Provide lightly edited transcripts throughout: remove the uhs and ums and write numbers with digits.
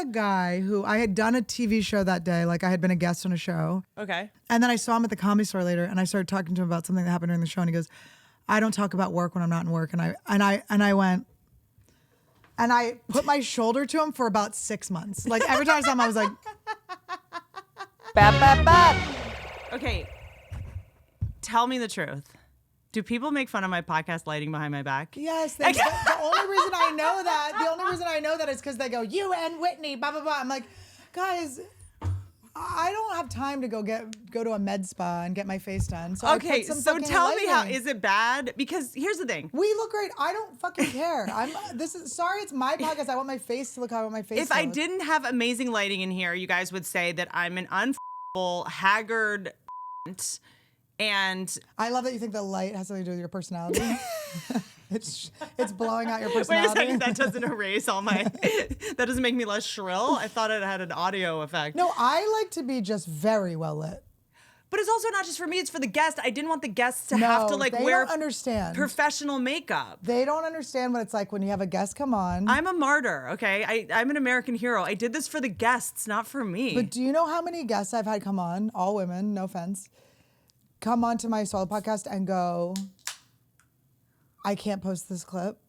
a guy who I had done a TV show that day. Like I had been a guest on a show. Okay. And then I saw him at the Comedy Store later, and I started talking to him about something that happened during the show. And he goes, "I don't talk about work when I'm not in work." And I went, and I put my shoulder to him for about 6 months. Like every time I saw him, I was like, "Bap bap bap." Okay. Tell me the truth. Do people make fun of my podcast lighting behind my back? "Yes." The only reason I know that is because they go, "You and Whitney, blah blah blah." I'm like, guys, I don't have time to go to a med spa and get my face done. So okay, so tell me how is it bad? Because here's the thing. We look great. I don't fucking care. It's my podcast. I want my face to look how I want my face to If look. I didn't have amazing lighting in here, you guys would say that I'm an unfuckable, haggard and I love that you think the light has something to do with your personality. It's blowing out your personality. Wait a second, that doesn't erase all my that doesn't make me less shrill. I thought it had an audio effect. No, I like to be just very well lit. But it's also not just for me, it's for the guest. I didn't want the guests to have to they wear don't understand. Professional makeup. They don't understand what it's like when you have a guest come on. I'm a martyr, okay? I'm an American hero. I did this for the guests, not for me. But do you know how many guests I've had come on, all women, no offense, come on to my solo podcast and go, "I can't post this clip.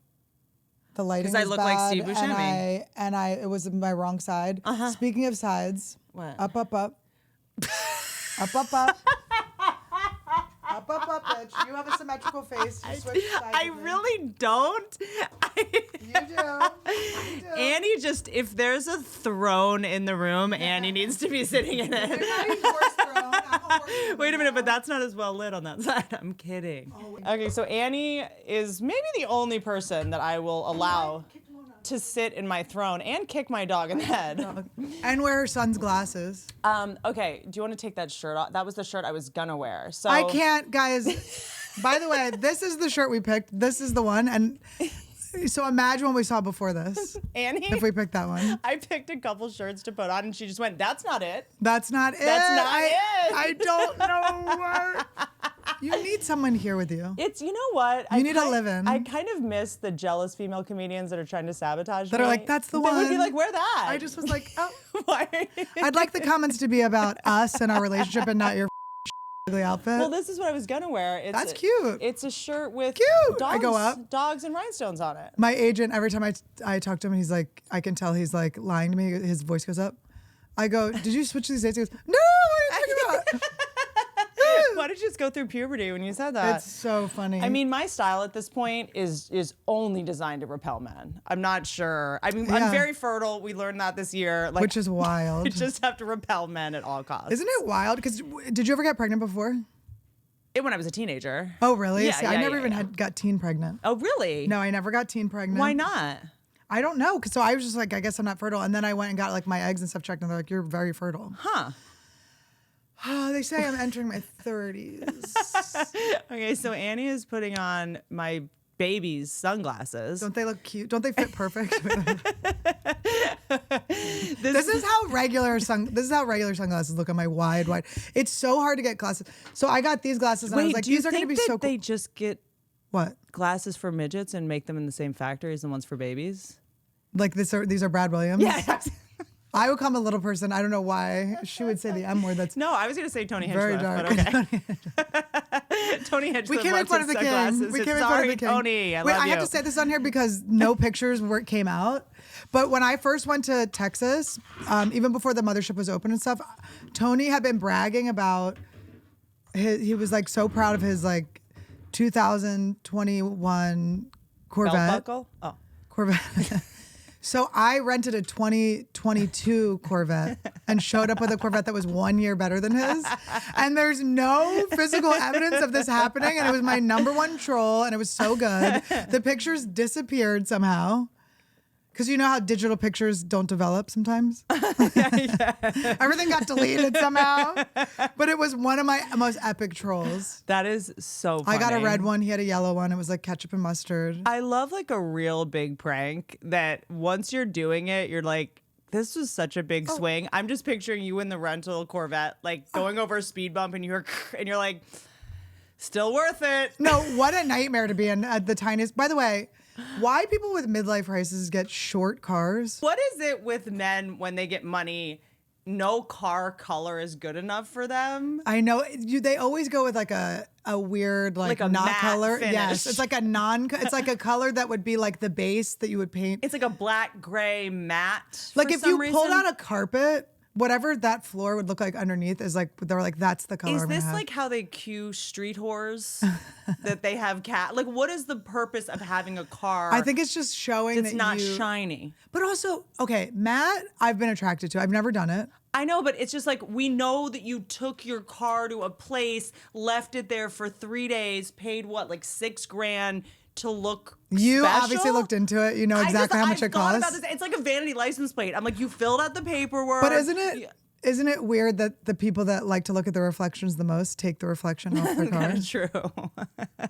The lighting is bad." Because I look like Steve Buscemi. And it was my wrong side. Speaking of sides, what? Up, up, up. Up, up, up. Up, up, up, bitch. You have a symmetrical face. You switch sides I with me. really don't. You do. Annie if there's a throne in the room, Annie needs to be sitting in You're it. not a horse throne. I'm a horse throne. Wait a minute, but that's not as well lit on that side. I'm kidding. Okay, so Annie is maybe the only person that I will allow to sit in my throne and kick my dog in the head. And wear her son's glasses. Okay, do you want to take that shirt off? That was the shirt I was gonna wear. So I can't, guys. By the way, this is the shirt we picked. This is the one. And so imagine what we saw before this. Annie, if we picked that one. I picked a couple shirts to put on, and she just went, "That's not it. That's not it. That's not it." I don't know what. You need someone here with you. You know what? You need a live-in. I kind of miss the jealous female comedians that are trying to sabotage me. That are like, "That's the one." They would be like, "Wear that." I just was like, oh. Why? I'd like the comments to be about us and our relationship and not your ugly outfit. Well, this is what I was gonna wear. That's cute. It's a shirt with Cute. dogs, I go up. dogs and rhinestones on it. My agent, every time I talk to him, he's like, I can tell he's like lying to me. His voice goes up. I go, "Did you switch these dates?" He goes, "No, what are you talking about?" Why did you just go through puberty when you said that? It's so funny. I mean, my style at this point is only designed to repel men. I'm not sure. I mean, I'm very fertile. We learned that this year. Like, which is wild. You just have to repel men at all costs. Isn't it wild? Because did you ever get pregnant before? When I was a teenager. Oh, really? Yeah, See, yeah, I never yeah, even yeah. got teen pregnant. Oh, really? No, I never got teen pregnant. Why not? I don't know. So I was just like, I guess I'm not fertile. And then I went and got like my eggs and stuff checked, and they're like, "You're very fertile." Huh. They say I'm entering my 30s. Okay, so Annie is putting on my baby's sunglasses. Don't they look cute? Don't they fit perfect? This is how regular sunglasses look on my wide. It's so hard to get glasses. So I got these glasses, and I was like, these are going to be so cool. They just get what? Glasses for midgets and make them in the same factory as the ones for babies? Like these are Brad Williams? Yeah. I would call him a little person. I don't know why she would say the M word. That's no, I was going to say Tony very Hinchcliffe, dark. but okay. Tony Hinchcliffe. We can't make fun of the king. We can't make fun of the king. Tony, I Wait, love I you. have to say this on here because no pictures came out. But when I first went to Texas, even before the mothership was open and stuff, Tony had been bragging about he was like so proud of his like 2021 Corvette. Belt buckle? Oh. Corvette. So I rented a 2022 Corvette and showed up with a Corvette that was 1 year better than his. And there's no physical evidence of this happening. And it was my ¡1 troll, and it was so good. The pictures disappeared somehow. Because you know how digital pictures don't develop sometimes? Yeah. Everything got deleted somehow. But it was one of my most epic trolls. That is so funny. I got a red one. He had a yellow one. It was like ketchup and mustard. I love like a real big prank that once you're doing it, you're like, this was such a big swing. I'm just picturing you in the rental Corvette, like going over a speed bump, and you're like, still worth it. No, what a nightmare to be in at the tiniest. By the way, Why people with midlife crises get short cars? What is it with men when they get money? No car color is good enough for them. I know they always go with like a weird like a not matte color. finish. Yes, it's like it's like a color that would be like the base that you would paint. It's like a black gray matte. Like for if some you reason. pulled out a carpet, whatever that floor would look like underneath is like they're like that's the color. Is I'm gonna this have. like how they cue street whores that they have cat? Like, what is the purpose of having a car? I think it's just showing it's that not you, shiny. But also, okay, Matt, I've been attracted to. I've never done it. I know, but it's just like we know that you took your car to a place, left it there for 3 days, paid what, like $6,000 to look You special? obviously looked into it. You know exactly how much I've it thought costs. about this. It's like a vanity license plate. I'm like, you filled out the paperwork. But isn't it weird that the people that like to look at the reflections the most take the reflection off their car? That's true.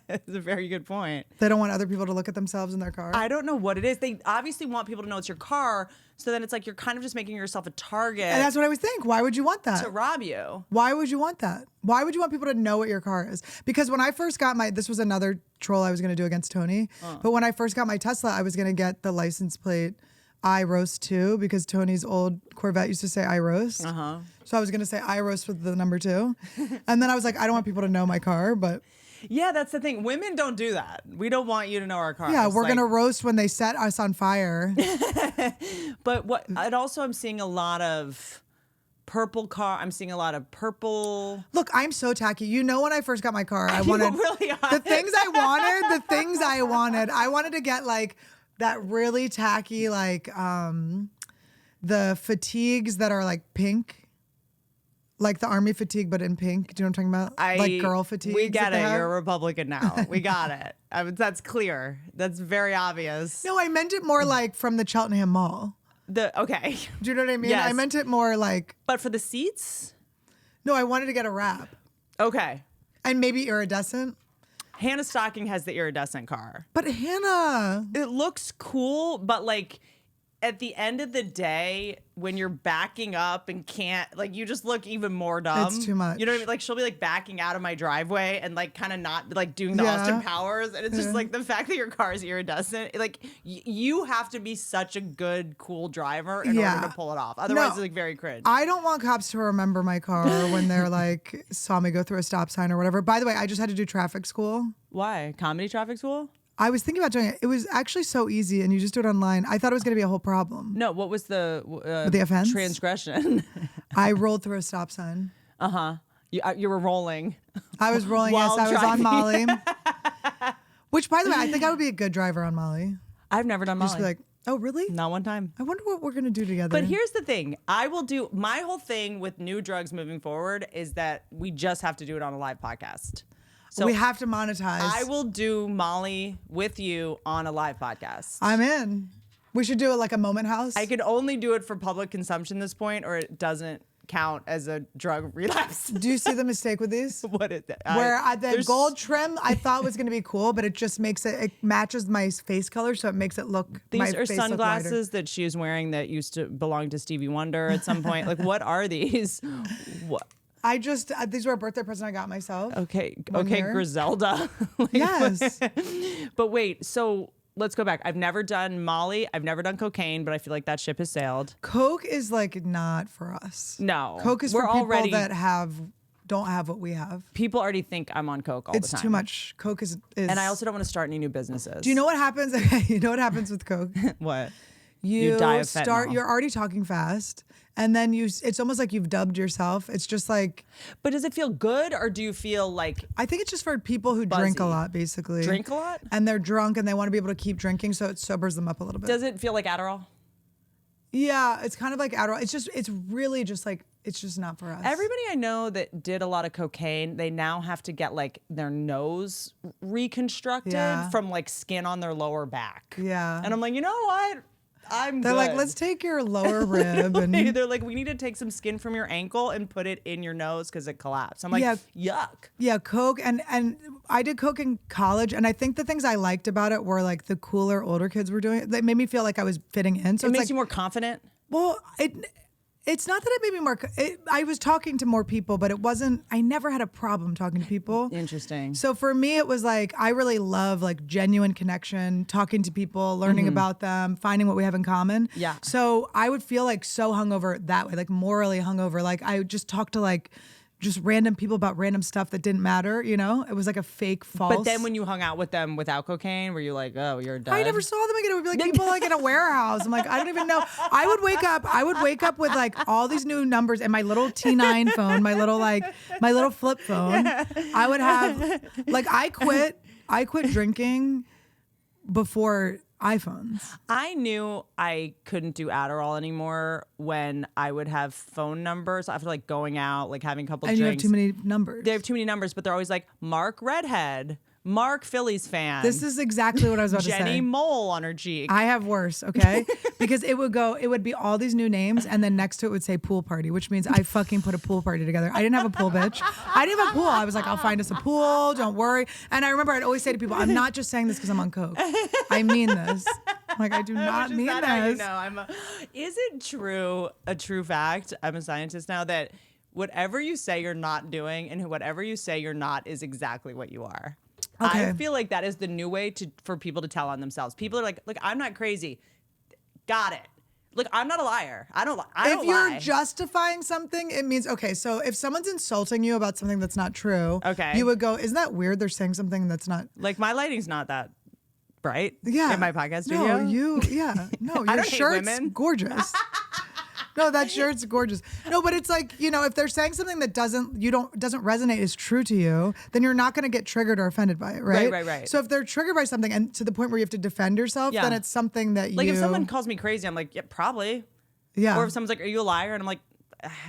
It's a very good point. They don't want other people to look at themselves in their car. I don't know what it is. They obviously want people to know it's your car. So then it's like you're kind of just making yourself a target And that's what I would think. Why would you want that? to rob you. Why would you want that? Why would you want people to know what your car is? Because when I first got this was another troll I was going to do against Tony. But when I first got my Tesla, I was going to get the license plate I roast 2 because Tony's old Corvette used to say I roast. Uh-huh. So I was going to say I roast with the number 2. And then I was like, I don't want people to know my car, but Yeah, that's the thing. Women don't do that. We don't want you to know our cars. yeah, we're Like, going to roast when they set us on fire. But and also I'm seeing a lot of purple car. I'm seeing a lot of purple. Look, I'm so tacky. You know, when I first got my car, I You wanted really are. the things I wanted. I wanted to get like that really tacky, like the fatigues that are like pink, like the army fatigue, but in pink. Do you know what I'm talking about? Like girl fatigue. We get it. You're a Republican now. We got it. That's clear. That's very obvious. No, I meant it more like from the Cheltenham Mall. Okay. Do you know what I mean? Yes. I meant it more like. But for the seats? No, I wanted to get a wrap Okay. and maybe iridescent. Hannah Stocking has the iridescent car. But Hannah, It looks cool, but like at the end of the day, when you're backing up and can't, like, you just look even more dumb. It's too much. You know what I mean? Like, she'll be like backing out of my driveway and like kind of not like doing the Yeah. Austin Powers. And it's just like the fact that your car is iridescent, like, you have to be such a good, cool driver in Yeah. order to pull it off. Otherwise, No. it's like very cringe. I don't want cops to remember my car when they're like saw me go through a stop sign or whatever. By the way, I just had to do traffic school. Why? Comedy traffic school? I was thinking about doing it. It was actually so easy, and you just do it online. I thought it was going to be a whole problem. No, what was the offense? Transgression. I rolled through a stop sign. Uh-huh. You were rolling. I was rolling. While Yes, I was on driving. Molly. Which, by the way, I think I would be a good driver on Molly. I've never done Molly. Just be like, oh, really? Not one time. I wonder what we're going to do together. But here's the thing. I will do my whole thing with new drugs moving forward is that we just have to do it on a live podcast. So we have to monetize. I will do Molly with you on a live podcast. I'm in. We should do it like a moment house. I can only do it for public consumption at this point, or it doesn't count as a drug relapse. Do you see the mistake with these? What is that? Where the there's- gold trim I thought was going to be cool, but it just makes it matches my face color, so it makes it look. my These are face look sunglasses that she is wearing that used to belong to Stevie Wonder at some point. Like, what are these? What? I just these were a birthday present I got myself. Okay, One okay, year. Griselda. Like, Yes. But wait, so let's go back. I've never done Molly. I've never done cocaine, but I feel like that ship has sailed. Coke is like not for us. No, Coke is we're for people already, that don't have what we have. people already think I'm on coke all It's the time. too much. Coke is. And I also don't want to start any new businesses. Do you know what happens? You know what happens with Coke? what? You die of start. fentanyl. You're already talking fast, and then it's almost like you've dubbed yourself. It's just like But does it feel good, or do you feel like I think it's just for people who drink a Buzzy. lot, basically. drink a lot? And they're drunk and they want to be able to keep drinking, so it sobers them up a little bit. Does it feel like Adderall? Yeah, it's kind of like Adderall. It's really just like it's just not for us. Everybody I know that did a lot of cocaine, they now have to get like their nose reconstructed Yeah. from like skin on their lower back. Yeah. And I'm like, you know what? They're like, good. let's take your lower rib and They're like, we need to take some skin from your ankle and put it in your nose because it collapsed. I'm like, Yeah. yuck. yeah, Coke and I did Coke in college, and I think the things I liked about it were like the cooler older kids were doing it. They made me feel like I was fitting in. So It it's makes like, you more confident. well, It's not that it made me more. I was talking to more people, but it wasn't. I never had a problem talking to people. Interesting. So for me, it was like I really love like genuine connection, talking to people, learning about them, finding what we have in common. Yeah. So I would feel like so hungover that way, like morally hungover. Like I would just talk to like just random people about random stuff that didn't matter. You know, it was like a fake false. But then when you hung out with them without cocaine, were you like, oh, you're done? I never saw them again. It would be like people like in a warehouse. I'm like, I don't even know. I would wake up with like all these new numbers and my little T9 phone, my little flip phone. I would have like I quit drinking before iPhones. I knew I couldn't do Adderall anymore when I would have phone numbers after like going out, like having a couple And drinks. you have too many numbers. They have too many numbers, but they're always like Mark Redhead, Mark Phillies fan. This is exactly what I was about to say. Jenny Mole on her cheek. I have worse, okay? Because it would be all these new names, and then next to it would say pool party, which means I fucking put a pool party together. I didn't have a pool, bitch. I didn't have a pool. I was like, I'll find us a pool, don't worry. And I remember I'd always say to people, I'm not just saying this because I'm on coke. I mean this. Like, I do not mean this. How you know, is it true, a true fact, I'm a scientist now, that whatever you say you're not doing and whatever you say you're not is exactly what you are? Okay. I feel like that is the new way for people to tell on themselves. People are like, I'm not crazy. Got it. Look, I'm not a liar. I don't If you're lie. justifying something, it means, okay, so if someone's insulting you about something that's not true, Okay. you would go, isn't that weird? They're saying something that's not. Like, my lighting's not that bright Yeah. in my podcast studio. No, your I don't hate shirt's women. gorgeous. No, that shirt's gorgeous. No, but it's like, if they're saying something that doesn't resonate is true to you, then you're not going to get triggered or offended by it, right? Right. So if they're triggered by something and to the point where you have to defend yourself, Yeah. then it's something that Like, if someone calls me crazy, I'm like, yeah, probably. yeah. Or if someone's like, are you a liar? And I'm like,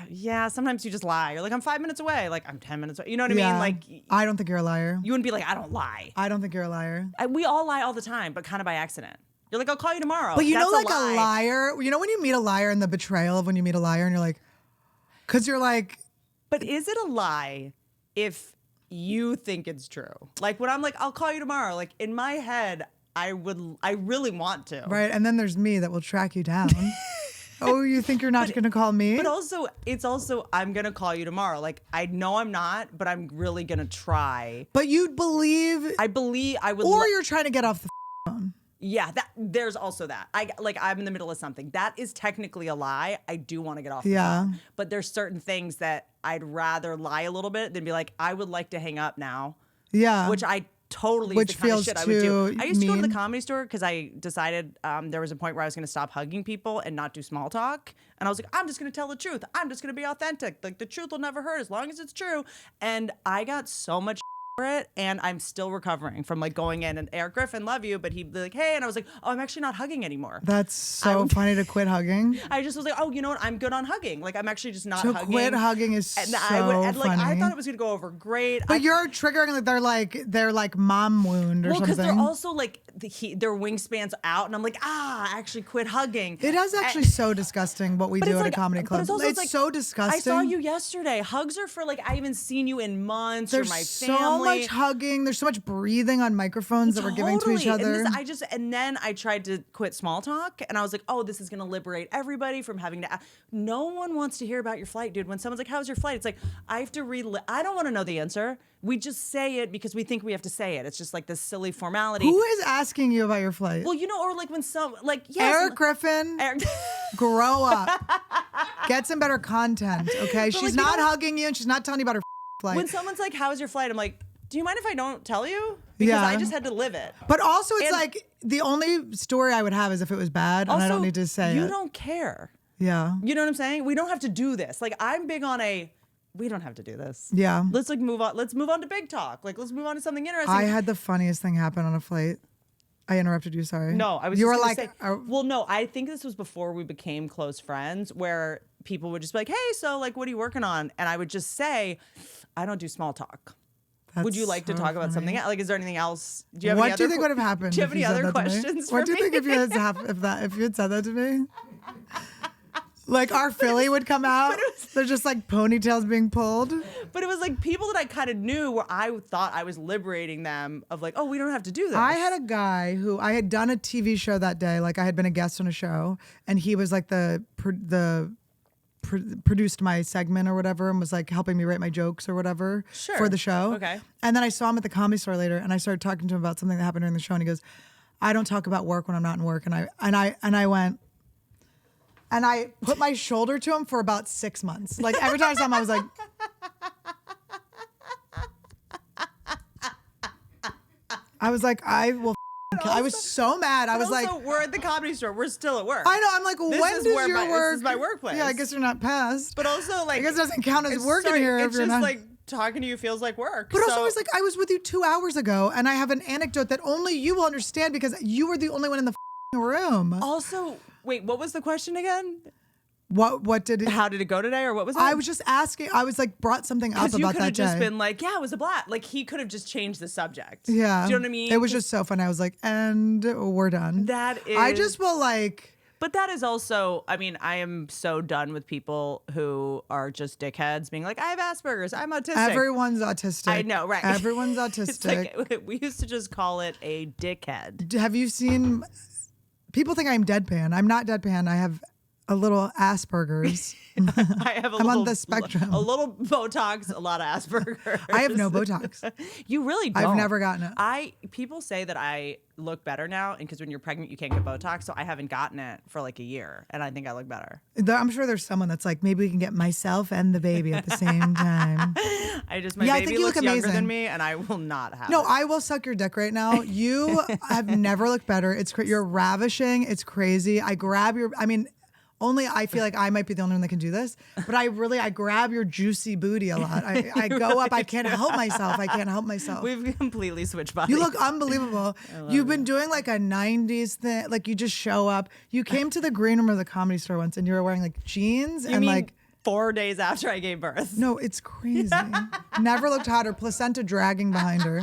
yeah, sometimes you just lie. You're like, I'm 5 minutes away. Like, I'm 10 minutes away. You know what I mean? Like, I don't think you're a liar. you wouldn't be like, I don't lie. I don't think you're a liar. We all lie all the time, but kind of by accident. You're like, I'll call you tomorrow. But That's like a lie. a liar, when you meet a liar and the betrayal of when you meet a liar and you're like, because you're like, But is it a lie if you think it's true? Like, when I'm like, I'll call you tomorrow, like in my head, I really want to. right. And then there's me that will track you down. Oh, you think you're not going to call me? But also, it's also, I'm going to call you tomorrow. Like, I know I'm not, but I'm really going to try. But you'd believe, I believe I would. or you're trying to get off the phone. Yeah, there's also that. I'm in the middle of something. That is technically a lie. I do want to get off the phone. But there's certain things that I'd rather lie a little bit than be like, I would like to hang up now. Yeah. Which I totally Which is the kind of feels shit I would do. too I used to go to the mean. Comedy Store because I decided there was a point where I was going to stop hugging people and not do small talk. And I was like, I'm just going to tell the truth. I'm just going to be authentic. Like, the truth will never hurt as long as it's true. And I got so much for it, and I'm still recovering from like going in, and Eric Griffin, love you, but he'd be like, hey, and I was like, oh, I'm actually not hugging anymore. That's so funny to quit hugging. I just was like, oh, you know what? I'm good on hugging. Like, I'm actually just not To hugging. quit hugging is and so I funny. thought it was gonna go over great. But you're triggering they're like mom wound or well, because something. they're also like their wingspans out, and I'm like, I actually quit hugging. It is actually so disgusting what we But do it's at like- a comedy but club. it's also, It's so disgusting. I saw you yesterday. Hugs are for like, I haven't seen you in months. There's You're my so family. much hugging. There's so much breathing on microphones that we're giving to each Totally. other. And then I tried to quit small talk, and I was like, oh, this is gonna liberate everybody from having to. No one wants to hear about your flight, dude. When someone's like, how's your flight? It's like, I have to I don't want to know the answer. We just say it because we think we have to say it. It's just like this silly formality. Who is asking you about your flight? Well, or like when yes, Eric Griffin, grow up. Get some better content, okay? She's not hugging you and she's not telling you about her flight. When someone's like, how's your flight? I'm like, do you mind if I don't tell you? Because I just had to live it. But also, it's And- like the only story I would have is if it was bad, and I don't need to say it. You don't care. Yeah. You know what I'm saying? We don't have to do this. Like, I'm big on we don't have to do this. Yeah. Let's move on. Let's move on to big talk. Like, let's move on to something interesting. I had the funniest thing happen on a flight. I interrupted you. Sorry. No, I was. You just were gonna like, say, well, no, I think this was before we became close friends, where people would just be like, "Hey, so like, what are you working on?" And I would just say, "I don't do small talk." Would you like to talk about something else? Like, is there anything else? Do you have What do you think would have happened? Do you have if any said other that to me? questions? What do you for think if me? you had said that to me? Like our Philly would come out. They're just like ponytails being pulled. But it was like people that I kind of knew where I thought I was liberating them of like, oh, we don't have to do this. I had a guy who I had done a TV show that day. Like I had been a guest on a show, and he was like the produced my segment or whatever and was like helping me write my jokes or whatever for the show. Okay. And then I saw him at the Comedy Store later, and I started talking to him about something that happened during the show, and he goes, "I don't talk about work when I'm not in work." And I went, and I put my shoulder to him for about 6 months. Like every time I saw him, I was like. I was like, I will. I was so mad. I was like, we're at the Comedy Store. We're still at work. I know. I'm like, when does your work? This is my workplace. Yeah, I guess you're not past. But also, like, I guess it doesn't count as working here. It's if you're just not. like talking to you feels like work. But also, I was like, I was with you 2 hours ago, and I have an anecdote that only you will understand because you were the only one in the room. Also, wait, what was the question again? What did it? How did it go today, or what was it? I was just asking. I was like, brought something up about that day. You could have just been like, yeah, it was a blast. Like he could have just changed the subject. Yeah. Do you know what I mean? It was just so fun. I was like, and we're done. That is. I just will like. But that is also, I mean, I am so done with people who are just dickheads being like, I have Asperger's, I'm autistic. Everyone's autistic. I know, right? Everyone's autistic. It's like, we used to just call it a dickhead. Have you seen? People think I'm deadpan. I'm not deadpan. I have a little Asperger's. I have I'm on the spectrum. A little Botox, a lot of Asperger's. I have no Botox. You really don't. I've never gotten it. People say that I look better now, and because when you're pregnant, you can't get Botox, so I haven't gotten it for like a year, and I think I look better. I'm sure there's someone that's like, maybe we can get myself and the baby at the same time. My I baby think you looks look younger than amazing. me, and I will not have No, it. I will suck your dick right now. You have never looked better. You're ravishing. It's crazy. Only I feel like I might be the only one that can do this, but I grab your juicy booty a lot. I go up. I can't help myself. We've completely switched bodies. You look unbelievable. You've been doing like a 90s thing. Like you just show up. You came to the green room of the Comedy Store once and you were wearing like jeans You and mean like 4 days after I gave birth. No, it's crazy. Never looked hotter. Placenta dragging behind her.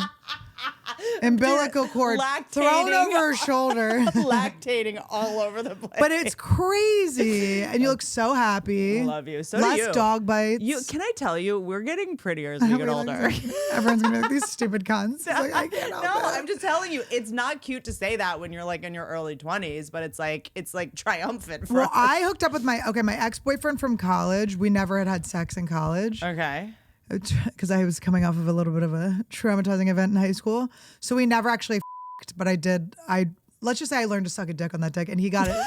Umbilical cord thrown over her shoulder. Lactating all over the place. But it's crazy. And you look so happy. I love you. So Less do you. dog bites. Can I tell you, we're getting prettier as we get older. Everyone's going to be like, these stupid cunts. It's like, I can't help it. I'm just telling you, it's not cute to say that when you're like in your early 20s, but it's like triumphant for us. I hooked up with my ex-boyfriend from college. We never had sex in college. Okay. Because I was coming off of a little bit of a traumatizing event in high school. So we never actually f***ed, but I did. Let's just say I learned to suck a dick on that dick, and he got it.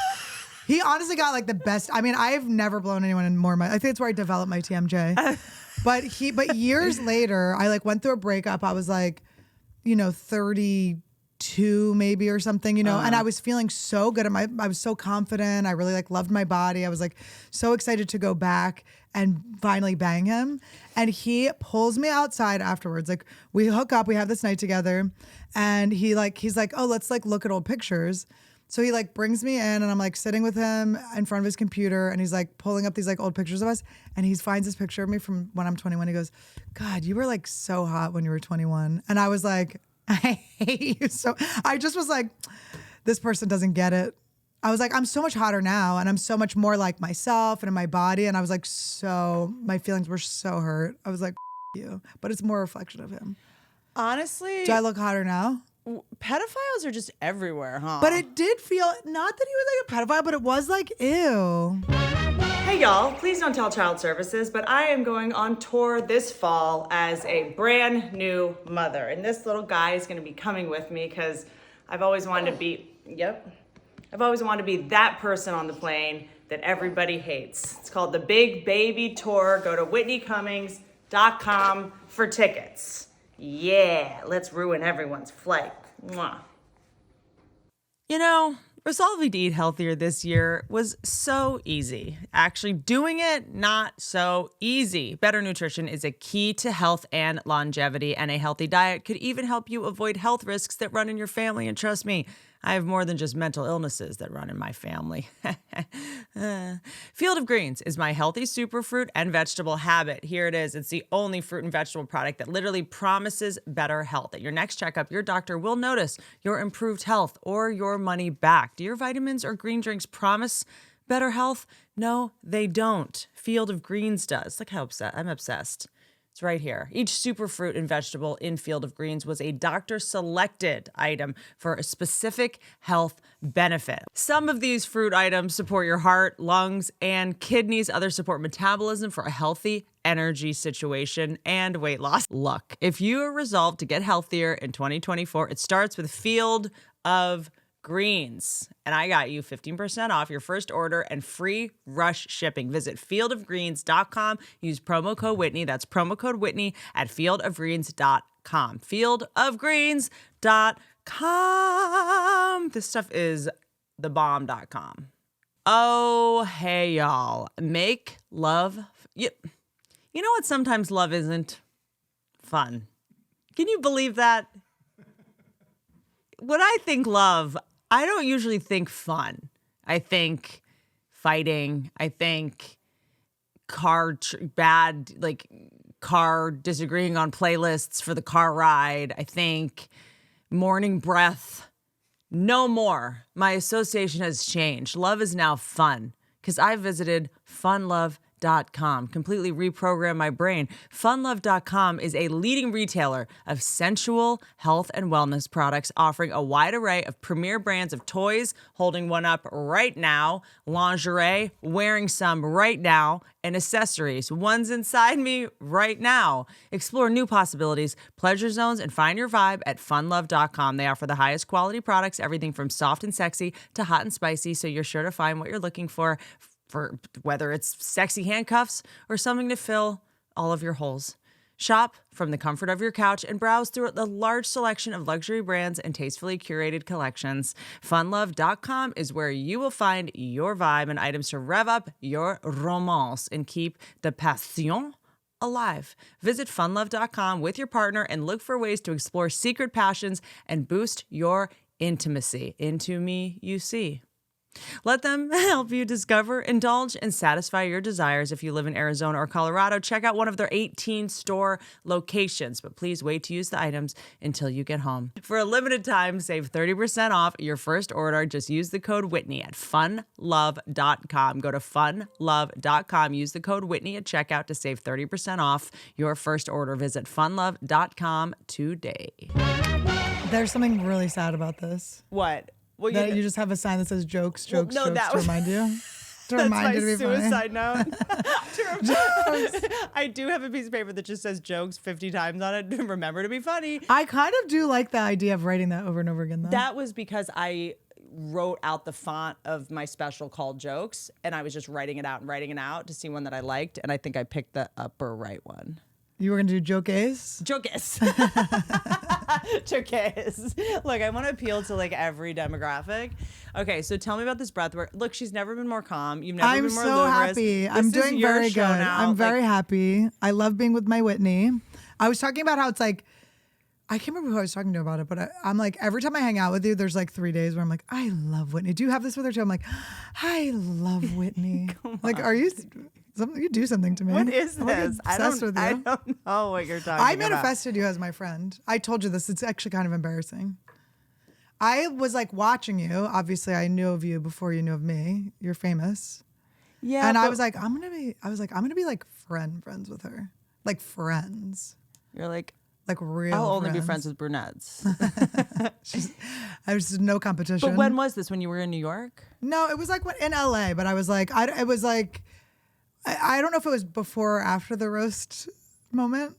He honestly got like the best. I mean, I've never blown anyone in more. I think it's where I developed my TMJ. But years later, I like went through a breakup. I was like, 32 maybe or something, and I was feeling so good. I was so confident. I really like loved my body. I was like so excited to go back and finally bang him. And he pulls me outside afterwards. Like we hook up, we have this night together, and he's like, oh, let's like look at old pictures. So he like brings me in, and I'm like sitting with him in front of his computer, and he's like pulling up these like old pictures of us, and he finds this picture of me from when I'm 21. He goes, God, you were like so hot when you were 21. And I was like, I hate you so. I just was like, this person doesn't get it. I was like, I'm so much hotter now, and I'm so much more like myself and in my body. And I was like, my feelings were so hurt. I was like, you. But it's more a reflection of him. Honestly. Do I look hotter now? Pedophiles are just everywhere, huh? But it did feel, not that he was like a pedophile, but it was like, ew. Hey y'all, please don't tell Child Services, but I am going on tour this fall as a brand new mother. And this little guy is gonna be coming with me because I've always wanted to be, I've always wanted to be that person on the plane that everybody hates. It's called the Big Baby Tour. Go to whitneycummings.com for tickets. Yeah, let's ruin everyone's flight. Mwah. Resolving to eat healthier this year was so easy. Actually doing it, not so easy. Better nutrition is a key to health and longevity, and a healthy diet could even help you avoid health risks that run in your family. And trust me, I have more than just mental illnesses that run in my family. Field of Greens is my healthy superfruit and vegetable habit. Here it is. It's the only fruit and vegetable product that literally promises better health. At your next checkup, your doctor will notice your improved health or your money back. Do your vitamins or green drinks promise better health? No, they don't. Field of Greens does. Look how I'm obsessed. It's right here. Each superfruit and vegetable in Field of Greens was a doctor-selected item for a specific health benefit. Some of these fruit items support your heart, lungs, and kidneys. Others support metabolism for a healthy energy situation and weight loss. Look, if you are resolved to get healthier in 2024, it starts with Field of Greens. And I got you 15% off your first order and free rush shipping. Visit fieldofgreens.com. Use promo code Whitney. That's promo code Whitney at fieldofgreens.com. Fieldofgreens.com. This stuff is thebomb.com. Oh, hey, y'all. Make love. You know what? Sometimes love isn't fun. Can you believe that? When I think love, I don't usually think fun. I think fighting. I think car disagreeing on playlists for the car ride. I think morning breath. No more. My association has changed. Love is now fun because I visited funlove.com. Completely reprogram my brain. Funlove.com is a leading retailer of sensual health and wellness products, offering a wide array of premier brands of toys, holding one up right now, lingerie, wearing some right now, and accessories. One's inside me right now. Explore new possibilities, pleasure zones, and find your vibe at funlove.com. They offer the highest quality products, everything from soft and sexy to hot and spicy, so you're sure to find what you're looking for whether it's sexy handcuffs or something to fill all of your holes. Shop from the comfort of your couch and browse through the large selection of luxury brands and tastefully curated collections. Funlove.com is where you will find your vibe and items to rev up your romance and keep the passion alive. Visit funlove.com with your partner and look for ways to explore secret passions and boost your intimacy. Into me, you see. Let them help you discover, indulge, and satisfy your desires. If you live in Arizona or Colorado, check out one of their 18 store locations. But please wait to use the items until you get home. For a limited time, save 30% off your first order. Just use the code Whitney at funlove.com. Go to funlove.com. Use the code Whitney at checkout to save 30% off your first order. Visit funlove.com today. There's something really sad about this. What? Well, that you just have a sign that says jokes to remind you. To That's remind you to be suicide funny. note. I do have a piece of paper that just says jokes 50 times on it. Remember to be funny. I kind of do like the idea of writing that over and over again, though. That was because I wrote out the font of my special called Jokes, and I was just writing it out to see one that I liked, and I think I picked the upper right one. You were going to do joke A's? Jokes. Jokes. Look, I want to appeal to like every demographic. Okay, so tell me about this breath work. Look, she's never been more calm. You've never been more so luminous. Happy. I'm doing very good. I'm very happy. I love being with my Whitney. I was talking about how it's like, I can't remember who I was talking to about it, but I'm like, every time I hang out with you, there's like 3 days where I'm like, I love Whitney. Do you have this with her too? I'm like, I love Whitney. Like, are you... You do something to me. What is this? I don't know what you're talking about. I manifested you as my friend. I told you this. It's actually kind of embarrassing. I was like watching you. Obviously, I knew of you before you knew of me. You're famous. Yeah. And I was like, I'm gonna be like friends with her. Like friends. You're like real. I'll only be friends with brunettes. I was no competition. But when was this? When you were in New York? No, it was like in LA. But I was like, I don't know if it was before or after the roast moment.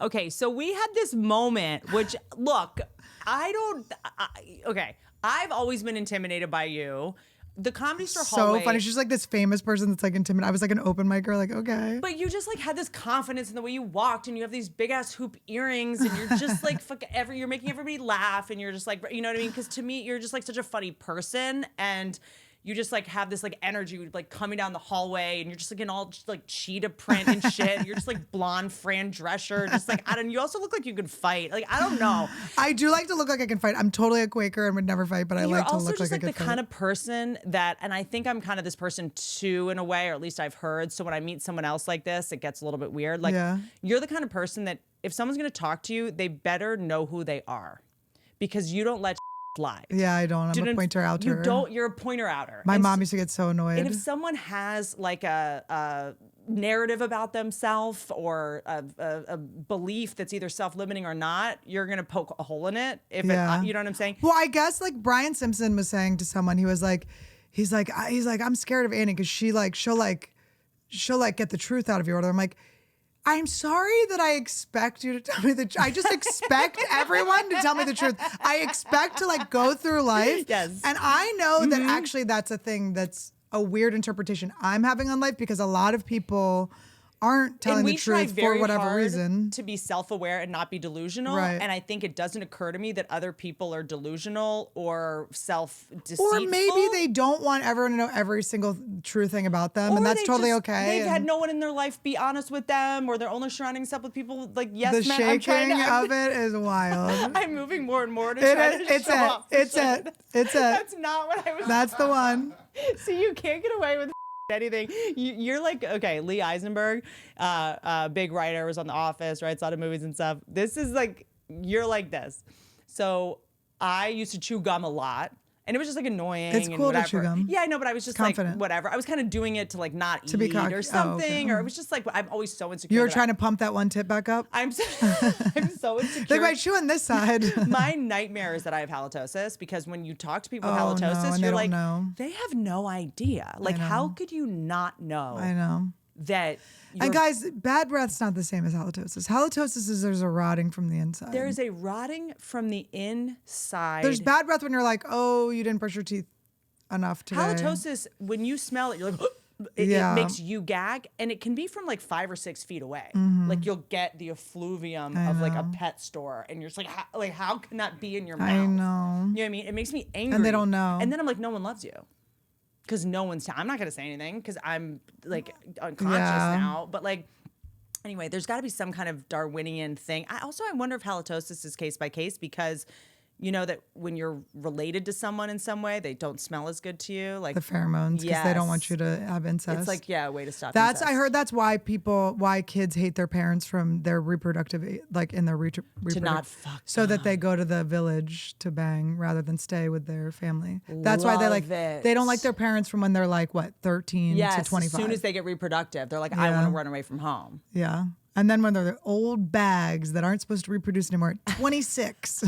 Okay, so we had this moment, which, look, I've always been intimidated by you. The Comedy Store hallway. So funny. She's like this famous person that's like intimidated. I was like an open micer, like, okay. But you just like had this confidence in the way you walked, and you have these big ass hoop earrings, and you're just like, you're making everybody laugh, and you're just like, you know what I mean? Because to me, you're just like such a funny person, and you just like have this like energy like coming down the hallway, and you're just like in all just, like cheetah print and shit. You're just like blonde Fran Drescher, just like you also look like you could fight. Like I don't know. I do like to look like I can fight. I'm totally a Quaker and would never fight, but I like to look like I can fight. You're also just like the kind of person that, and I think I'm kind of this person too in a way, or at least I've heard. So when I meet someone else like this, it gets a little bit weird. Like you're the kind of person that if someone's gonna talk to you, they better know who they are, because you don't let lied. Yeah, I don't. I'm a pointer outer. You don't. You're a pointer outer. My mom used to get so annoyed. And if someone has like a narrative about themselves or a belief that's either self-limiting or not, you're gonna poke a hole in it. If you know what I'm saying? Well, I guess like Brian Simpson was saying to someone, he's like, I'm scared of Annie because she'll get the truth out of you. Or I'm like, I'm sorry that I expect you to tell me the truth. I just expect everyone to tell me the truth. I expect to like go through life. Yes. And I know that actually that's a thing that's a weird interpretation I'm having on life because a lot of people aren't telling the truth for whatever reason. To be self-aware and not be delusional. Right. And I think it doesn't occur to me that other people are delusional or self-deceitful. Or maybe they don't want everyone to know every single true thing about them, and that's totally okay. They've had no one in their life be honest with them, or they're only surrounding themselves with people like yes the men. shaking of it is wild. I'm moving more and more to try to show off. It's it. That's not what I was. That's the one. See, you can't get away with anything. You're like, okay, Lee Eisenberg, big writer, was on The Office, writes a lot of movies and stuff. This is like, you're like this. So I used to chew gum a lot. And it was just like annoying. It's cool to chew gum. Yeah, I know, but I was just confident. like, whatever. I was kind of doing it to like not to be eat or something. Oh, okay. Or it was just like, I'm always so insecure. You were trying to pump that one tip back up? I'm so insecure. Like by chewing this side. My nightmare is that I have halitosis because when you talk to people with halitosis, you're like, they have no idea. Like, how could you not know? I know. That and guys, bad breath's not the same as halitosis. Halitosis is there's a rotting from the inside. There is a rotting from the inside. There's bad breath when you're like, oh, you didn't brush your teeth enough today. Halitosis, when you smell it, you're like, it makes you gag, and it can be from like 5 or 6 feet away. Like you'll get the effluvium of like a pet store, and you're just like, how can that be in your mouth? I know. You know what I mean? It makes me angry. And they don't know. And then I'm like, no one loves you. Because no one's, I'm not going to say anything because I'm like unconscious now. But like, anyway, there's got to be some kind of Darwinian thing. I wonder if halitosis is case by case because you know that when you're related to someone in some way, they don't smell as good to you. Like the pheromones, because they don't want you to have incest. It's like, a way to stop incest. I heard that's why kids hate their parents from their reproductive, like in their reproductive. To not fuck so that they go to the village to bang rather than stay with their family. That's why they don't like their parents from when they're like, 13 to 25. As soon as they get rereproductive, they're like, I want to run away from home. Yeah. And then when they're the old bags that aren't supposed to reproduce anymore at 26.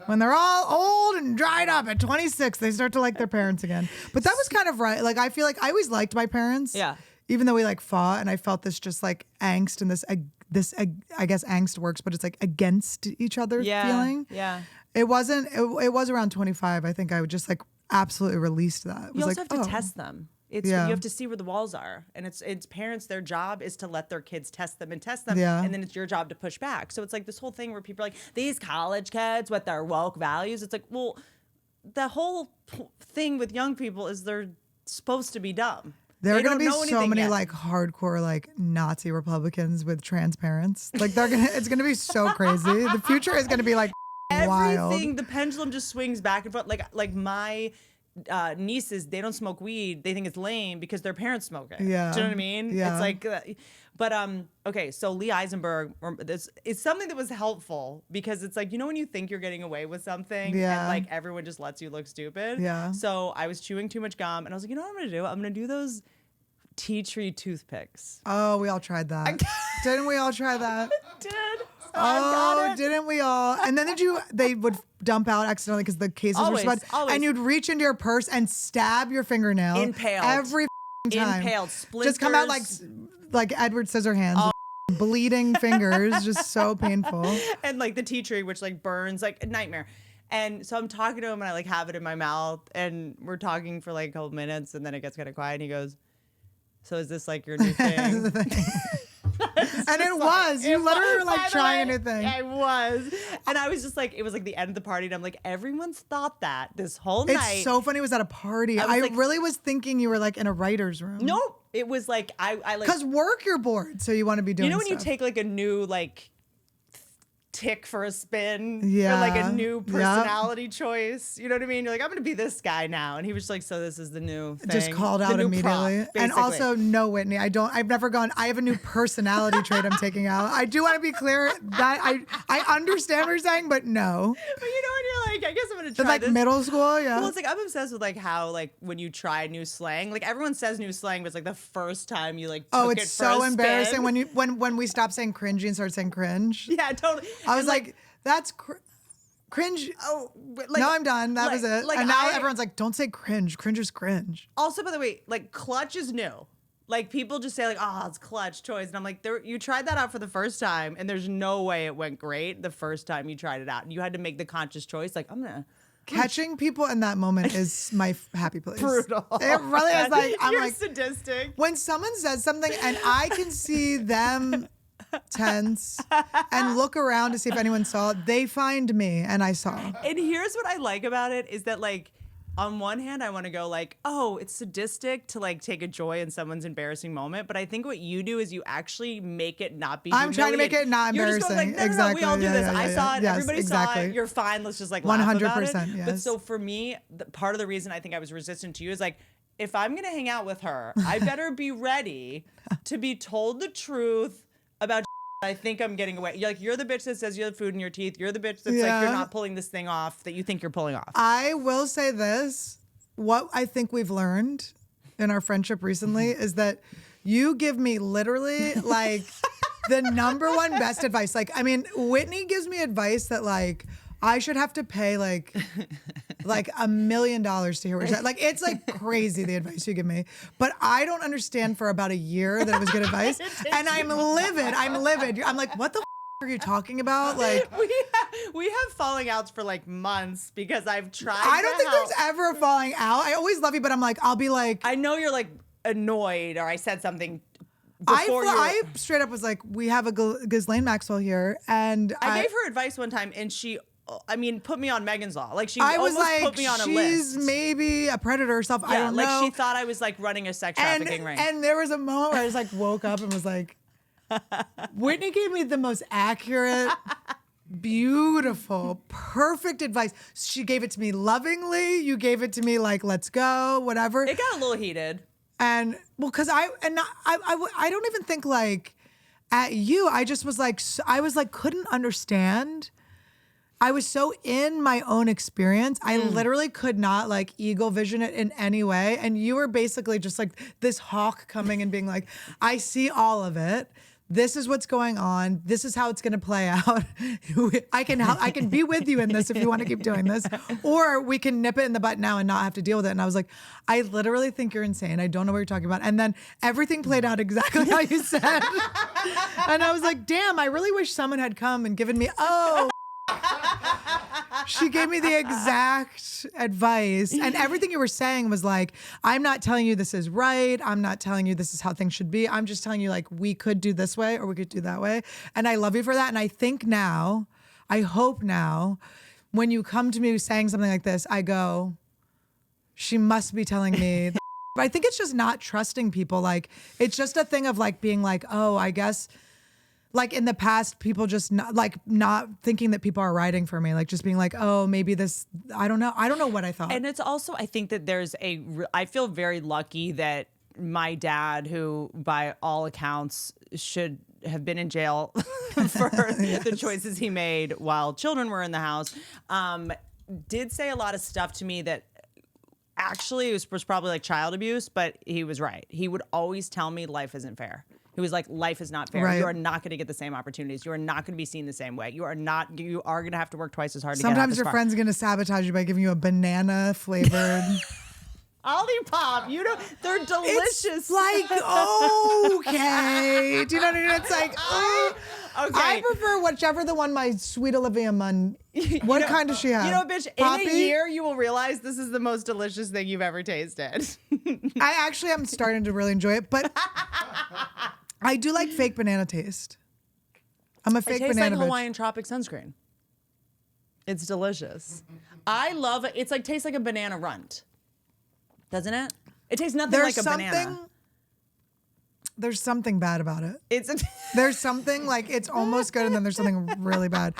When they're all old and dried up at 26, they start to like their parents again. But that was kind of right. Like, I feel like I always liked my parents. Yeah. Even though we like fought, and I felt this just like angst and this I guess angst works, but it's like against each other feeling. Yeah. It wasn't, it was around 25. I think I would just like absolutely released that. It was you also like, have to test them. You have to see where the walls are, and it's parents. Their job is to let their kids test them, and then it's your job to push back. So it's like this whole thing where people are like, these college kids with their woke values. It's like, well, the whole thing with young people is they're supposed to be dumb. There are going to be so many like hardcore like Nazi Republicans with trans parents. Like it's going to be so crazy. The future is going to be like wild. Everything. The pendulum just swings back and forth. Like my nieces, they don't smoke weed. They think it's lame because their parents smoke it. Yeah. Do you know what I mean? Yeah. It's like, but okay. So Lee Eisenberg, it's something that was helpful because it's like, you know, when you think you're getting away with something and like everyone just lets you look stupid. Yeah. So I was chewing too much gum and I was like, you know what I'm going to do? I'm going to do those tea tree toothpicks. Oh, we all tried that. Didn't we all try that? Did. Oh, didn't we all? And then they would dump out accidentally because the cases were spun. And you'd reach into your purse and stab your fingernail. Impaled. Every time. Impaled. Splinters. Just come out like Edward Scissorhands. Bleeding fingers. Just so painful. And like the tea tree, which like burns, like a nightmare. And so I'm talking to him and I like have it in my mouth and we're talking for like a couple minutes and then it gets kind of quiet and he goes, so is this like your new thing? And it was. You literally were like trying a new thing. I was. And I was just like, it was like the end of the party. And I'm like, everyone's thought that this whole night. It's so funny. It was at a party. I really was thinking you were like in a writer's room. Nope. It was like, I like. Because work, you're bored. So you want to be doing You know when stuff. you take like a new like tick for a spin, Yeah. or like a new Yep. personality choice. You know what I mean? You're like, I'm gonna be this guy now, and he was just like, so this is the new thing. Just called the out new immediately. prop, And basically. also, no, Whitney, I've never gone, I have a new personality trait I'm taking out. I do want to be clear that I understand what you're saying, but no. But you know, when you're like, I guess I'm gonna But try like this. middle school, yeah. Well, it's like I'm obsessed with like how like when you try new slang, like everyone says new slang, but it's like the first time you like took Oh, it it's for so a embarrassing spin. when we stop saying cringy and start saying cringe. Yeah, totally. I was And, like, that's cringe. oh, but, like, No, I'm done. That was it. Like and now I- everyone's like, don't say cringe. Cringe is cringe. Also, by the way, like clutch is new. Like people just say like, oh, it's clutch choice, and I'm like, you tried that out for the first time, and there's no way it went great the first time you tried it out, and you had to make the conscious choice. Like I'm gonna. Catching people in that moment is my happy place. Brutal. It really is like, I'm You're like, sadistic. when someone says something and I can see them tense and look around to see if anyone saw it, they find me and I saw. And here's what I like about it is that like on one hand I want to go like, oh, it's sadistic to like take a joy in someone's embarrassing moment, but I think what you do is you actually make it not be I'm trying to make humiliating. it not You're just going like, embarrassing. no, we all do Exactly. this. Yeah, I yeah, saw it. yes, Everybody saw exactly. it. You're fine. Let's just like laugh about it. 100%, But yes. so for me, part of the reason I think I was resistant to you is like, if I'm going to hang out with her, I better be ready to be told the truth about I think I'm getting away. You're the bitch that says you have food in your teeth. You're the bitch that's like, Yeah. you're not pulling this thing off that you think you're pulling off. I will say this. What I think we've learned in our friendship recently is that you give me literally like the number one best advice. Like, I mean, Whitney gives me advice that like I should have to pay like $1 million to hear what you're saying. Like, it's like crazy the advice you give me. But I don't understand for about a year that it was good advice. And I'm livid. I'm like, what the are you talking about? Like, we have falling outs for like months because I've tried. I don't to think help. there's ever a falling out. I always love you, but I'm like, I'll be like, I know you're like annoyed or I said something before I straight up was like, we have a Ghislaine Maxwell here, and I gave her advice one time and she, I mean, put me on Megan's Law. Like she I was almost like, put me on a she's list. maybe a predator herself. I Yeah, don't like know. she thought I was like running a sex trafficking ring. And there was a moment where I just like woke up and was like, Whitney gave me the most accurate, beautiful, perfect advice. She gave it to me lovingly. You gave it to me like, let's go, whatever. It got a little heated. And well, because I don't even think like at you. I just was like, I was like, couldn't understand. I was so in my own experience. I literally could not like eagle vision it in any way. And you were basically just like this hawk coming and being like, I see all of it. This is what's going on. This is how it's going to play out. I can be with you in this if you want to keep doing this, or we can nip it in the butt now and not have to deal with it. And I was like, I literally think you're insane. I don't know what you're talking about. And then everything played out exactly how you said. And I was like, damn, I really wish someone had come and given me, she gave me the exact advice. And everything you were saying was like, I'm not telling you this is right. I'm not telling you this is how things should be. I'm just telling you like we could do this way or we could do that way. And I love you for that. And I think now, I hope now, when you come to me saying something like this, I go, she must be telling me. But I think it's just not trusting people. Like, it's just a thing of like being like, oh, I guess like in the past, people just not thinking that people are writing for me, like just being like, oh, maybe this, I don't know what I thought. And it's also, I think that I feel very lucky that my dad, who by all accounts should have been in jail for the choices he made while children were in the house, did say a lot of stuff to me that actually was probably like child abuse, but he was right. He would always tell me life isn't fair. He was like, life is not fair. Right. You are not going to get the same opportunities. You are not going to be seen the same way. You are going to have to work twice as hard to get out Sometimes this your far. friend's going to sabotage you by giving you a banana flavored. Olipop, they're delicious. It's like, okay. Do you know what I mean? It's like, Okay. I prefer whichever the one my sweet Olivia Munn. What kind does she have? You know, bitch, Poppy? in a year, you will realize this is the most delicious thing you've ever tasted. I actually am starting to really enjoy it, but I do like fake banana taste. I'm a fake It tastes banana like bitch. Hawaiian Tropic sunscreen. It's delicious. I love it. It's like tastes like a banana runt. Doesn't it? It tastes nothing There's like a something banana. There's something bad about it. It's There's something like it's almost good and then there's something really bad.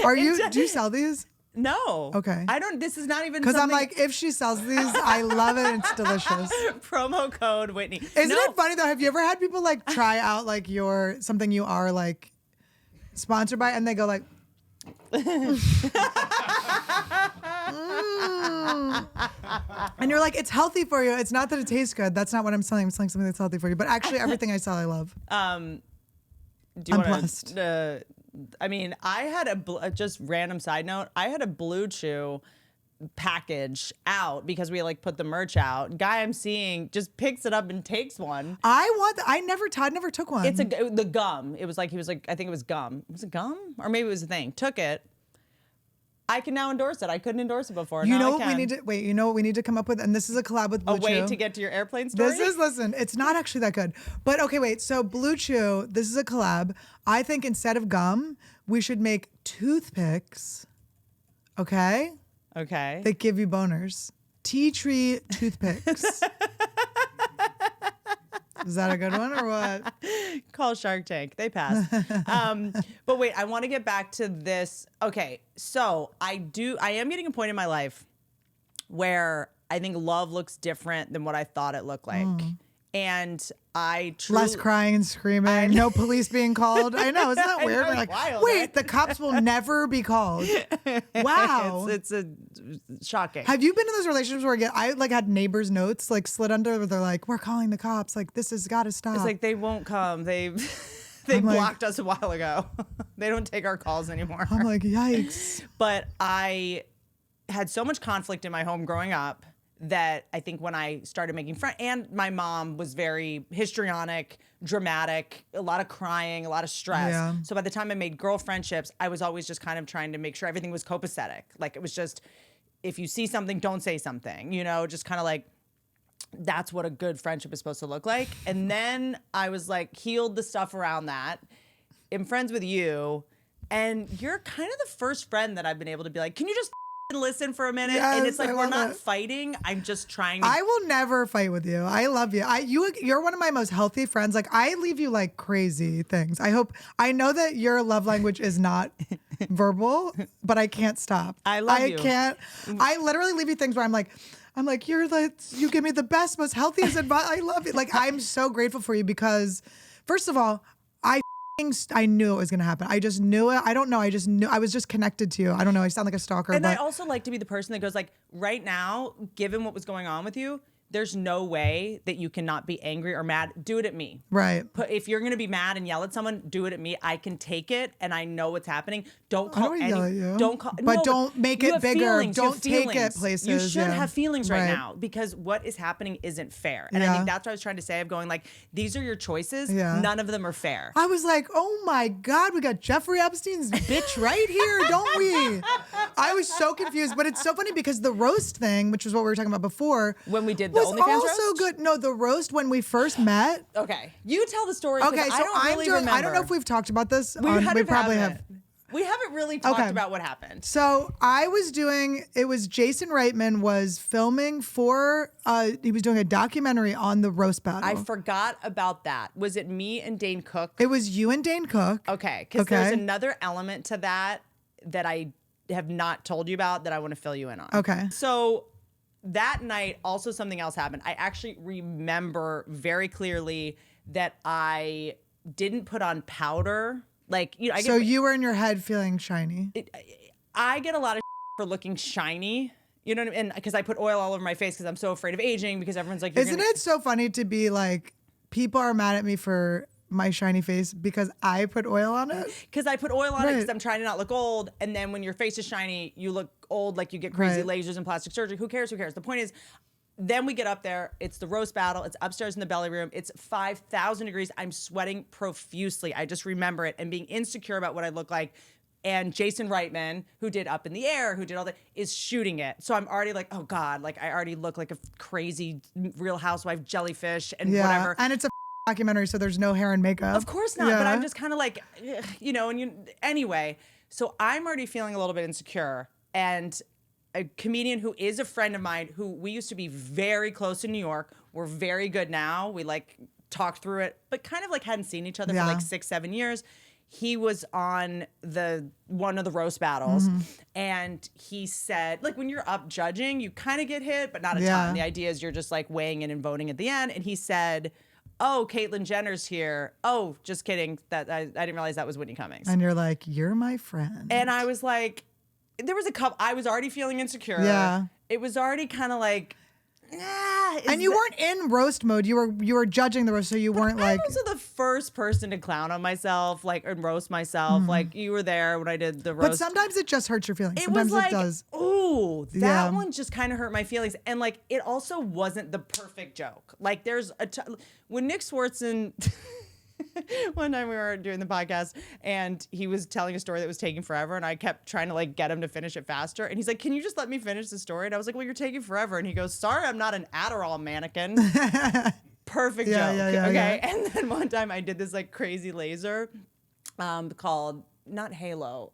Do you sell these? No. Okay. I don't. This is not even Because I'm something- like, if she sells these, I love it. It's delicious. promo code Whitney. Isn't it funny though? Have you ever had people like try out like something you are like sponsored by, and they go like, and you're like, it's healthy for you. It's not that it tastes good. That's not what I'm selling. I'm selling something that's healthy for you. But actually, everything I sell, I love. Do you I'm want blessed. to? I mean, I had just random side note. I had a Blue Chew package out because we like put the merch out. Guy I'm seeing just picks it up and takes one. Todd never took one. It's the gum. It was like he was like, I think it was gum. Was it gum or maybe it was a thing? Took it. I can now endorse it. I couldn't endorse it before. You now know I what can. we need to wait. You know what we need to come up with, and this is a collab with Blue A way Chew. to get to your airplane story. Listen, it's not actually that good. But okay, wait. So Blue Chew, this is a collab. I think instead of gum, we should make toothpicks. Okay? Okay. That give you boners. Tea tree toothpicks. Is that a good one or what? Call Shark Tank. They pass. But wait, I want to get back to this. Okay, so I am getting a point in my life where I think love looks different than what I thought it looked like. And I truly... Less crying and screaming, no police being called. I know, isn't that I weird? know, We're it's like, wild, wait, right? the cops will never be called. Wow. It's a shocking. Have you been in those relationships where I like had neighbors' notes like slid under where they're like, we're calling the cops. Like, this has got to stop. It's like they won't come. They I'm like- blocked us a while ago. They don't take our calls anymore. I'm like, yikes. But I had so much conflict in my home growing up that I think when I started making friends, and my mom was very histrionic, dramatic, a lot of crying, a lot of stress. Yeah. So by the time I made girl friendships, I was always just kind of trying to make sure everything was copacetic. Like it was just, if you see something, don't say something, just kind of like, that's what a good friendship is supposed to look like. And then I was like, healed the stuff around that. I'm friends with you, and you're kind of the first friend that I've been able to be like, can you just listen for a minute? Yes, and it's like, I we're love not it. fighting. I'm just trying to. I will never fight with you. I love you. You're one of my most healthy friends. Like I leave you like crazy things. I know that your love language is not verbal, but I can't stop. I love you. I can't. I literally leave you things where I'm like, you give me the best, most healthiest advice. I love you. Like I'm so grateful for you because, first of all, I knew it was going to happen. I just knew it. I don't know. I just knew. I was just connected to you. I don't know. I sound like a stalker. And but I also like to be the person that goes like, right now, given what was going on with you, there's no way that you cannot be angry or mad. Do it at me. right. If you're gonna be mad and yell at someone, do it at me. I can take it, and I know what's happening. Don't I call don't any. yell at you. Don't call. But no, don't make you it have bigger. feelings, you have Don't take it feelings. places, You should yeah. have feelings right Right. now because what is happening isn't fair. And I Yeah. think that's what I was trying to say. Of going like, these are your choices. Yeah. None of them are fair. I was like, oh my God, we got Jeffrey Epstein's bitch right here, don't we? I was so confused, but it's so funny because the roast thing, which was what we were talking about before, When we did the was OnlyFans also roast? good. No, the roast when we first met. Okay, you tell the story. 'cause Okay, so I don't I'm really doing. remember. I don't know if we've talked about this. We probably have. We haven't really talked Okay. about what happened. So I was doing. It was Jason Reitman was filming for. He was doing a documentary on the roast battle. I forgot about that. Was it me and Dane Cook? It was you and Dane Cook. Okay, because Okay. there's another element to that I have not told you about that I want to fill you in on. Okay. So that night, also something else happened. I actually remember very clearly that I didn't put on powder. Like, I get, So you were in your head feeling shiny. I get a lot of for looking shiny. You know what I mean? Because I put oil all over my face because I'm so afraid of aging because everyone's like, Isn't it so funny to be like, people are mad at me for my shiny face because I put oil on it? Because I put oil on it because Right. I'm trying to not look old. And then when your face is shiny, you look old, like you get crazy Right. lasers and plastic surgery. Who cares? Who cares? The point is, then we get up there. It's the roast battle. It's upstairs in the belly room. It's 5,000 degrees. I'm sweating profusely. I just remember it and being insecure about what I look like. And Jason Reitman, who did Up in the Air, who did all that, is shooting it. So I'm already like, oh God, like I already look like a crazy Real Housewife jellyfish and Yeah. whatever. And it's a documentary, so there's no hair and makeup. Of course not, but Yeah. I'm just kind of like, anyway. So I'm already feeling a little bit insecure. And a comedian who is a friend of mine, who we used to be very close in New York, we're very good now. We like talked through it, but kind of like hadn't seen each other for Yeah. like 6-7 years. He was on one of the roast battles, and he said, like, when you're up judging, you kind of get hit, but not a Yeah. ton. The idea is you're just like weighing in and voting at the end. And he said, "Oh, Caitlyn Jenner's here. Oh, just kidding. That I didn't realize that was Whitney Cummings." And you're like, you're my friend. And I was like, there was a couple. I was already feeling insecure. Yeah. It was already kind of like, and you weren't in roast mode. You were judging the roast, so you weren't like. I'm also the first person to clown on myself, like, and roast myself. Like, you were there when I did the roast. But sometimes it just hurts your feelings. It Sometimes was like, it does. ooh, that Yeah. one just kind of hurt my feelings. And like, it also wasn't the perfect joke. Like, there's when Nick Swartzen, one time we were doing the podcast and he was telling a story that was taking forever, and I kept trying to like get him to finish it faster. And he's like, "Can you just let me finish the story?" And I was like, "Well, you're taking forever." And he goes, "Sorry, I'm not an Adderall mannequin." Perfect joke. Yeah. Okay. And then one time I did this like crazy laser called not Halo.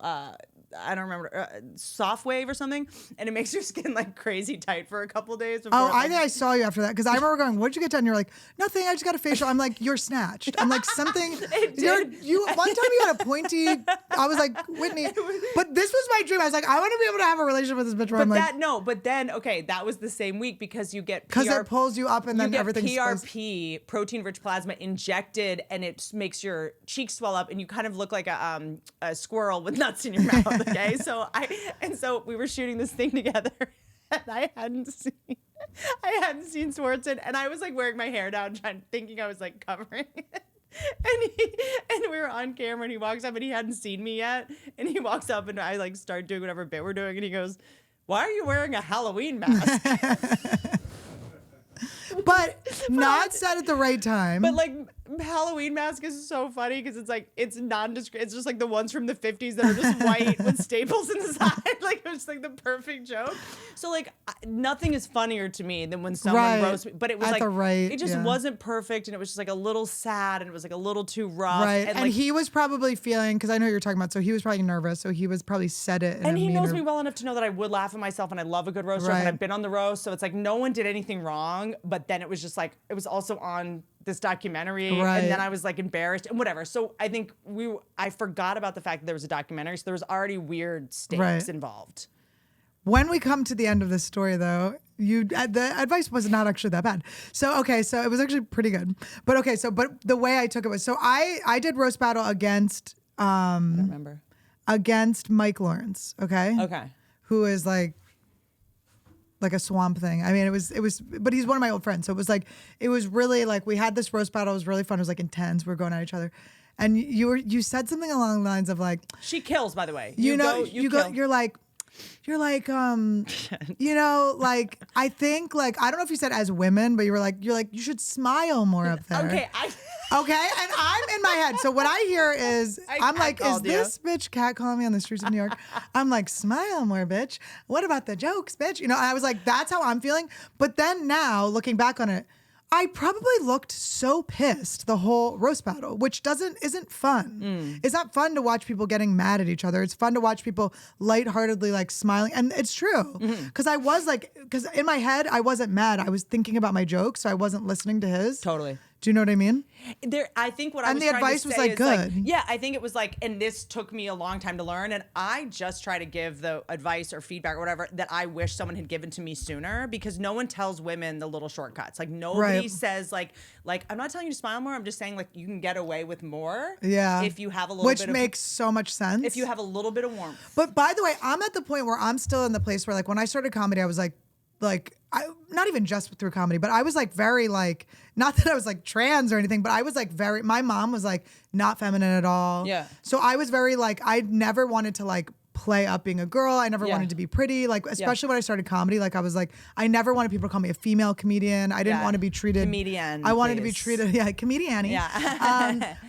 I don't remember, soft wave or something, and it makes your skin like crazy tight for a couple days. Before, Oh, like, I think I saw you after that because I remember going, "What'd you get done?" You're like, "Nothing. I just got a facial." I'm like, "You're snatched." I'm like, "Something." You one time you had a pointy. I was like, "Whitney," but this was my dream. I was like, "I want to be able to have a relationship with this bitch." Where I'm like, but then okay, that was the same week because you get because it pulls you up and then everything's PRP, protein-rich plasma, injected, and it makes your cheeks swell up, and you kind of look like a squirrel with nuts in your mouth. Okay, so we were shooting this thing together, and I hadn't seen Swartzen, and I was like wearing my hair down, thinking I was like covering it. And we were on camera, and he walks up, and he hadn't seen me yet, and he walks up, and I like start doing whatever bit we're doing, and he goes, "Why are you wearing a Halloween mask?" but not said at the right time. But like Halloween mask is so funny because it's like it's nondescript. It's just like the ones from the 50s that are just white with staples in the side. Like it's like the perfect joke. So like nothing is funnier to me than when someone roasts me. But it was At like the right, it just yeah. wasn't perfect, and it was just like a little sad, and it was like a little too rough. Right. And like, he was probably feeling, because I know what you're talking about, so he was probably nervous. So he was probably said it. And he knows me well enough to know that I would laugh at myself, and I love a good roast joke, and Right. I've been on the roast. So it's like no one did anything wrong, but then it was just like, it was also on this documentary, Right. and then I was like embarrassed and whatever. So I think I forgot about the fact that there was a documentary, so there was already weird stakes Right. involved. When we come to the end of this story, though, the advice was not actually that bad. So okay, so it was actually pretty good. But okay, but the way I took it was, so I did roast battle against I don't remember. against Mike Lawrence, okay? Okay. Who is like a swamp thing. I mean, it was, but he's one of my old friends. So it was really like, we had this roast battle. It was really fun. It was like intense. We were going at each other. And you said something along the lines of like, She kills, by the way. you're like, like, I think like, I don't know if you said as women, but you're like, you should smile more up there. Okay. Okay, and I'm in my head. So what I hear is, I'm like, is catcalled you. this bitch catcalling me on the streets of New York? I'm like, smile more, bitch. What about the jokes, bitch? And I was like, that's how I'm feeling. But then now, looking back on it, I probably looked so pissed the whole roast battle, which isn't fun. It's not fun to watch people getting mad at each other. It's fun to watch people lightheartedly like smiling. And it's true. Because because in my head, I wasn't mad. I was thinking about my jokes, so I wasn't listening to his. Totally. Do you know what I mean? I think what I And was the trying advice to was, say like, is good. yeah, I think it was like, and this took me a long time to learn, and I just try to give the advice or feedback or whatever that I wish someone had given to me sooner, because no one tells women the little shortcuts. Like nobody Right. says like I'm not telling you to smile more. I'm just saying like you can get away with more. Yeah. If you have a little Which bit makes so much sense. if you have a little bit of warmth. But by the way, I'm at the point where I'm still in the place where like when I started comedy, I was like I not even just through comedy, but I was like very like, not that I was like trans or anything, but I was like my mom was like not feminine at all. Yeah. So I was very like, I never wanted to like play up being a girl. I never Yeah. wanted to be pretty, like especially when I started comedy. Like I was like, I never wanted people to call me a female comedian. I didn't Yeah. want to be treated Comedian, I wanted to be please. treated comedian. Yeah.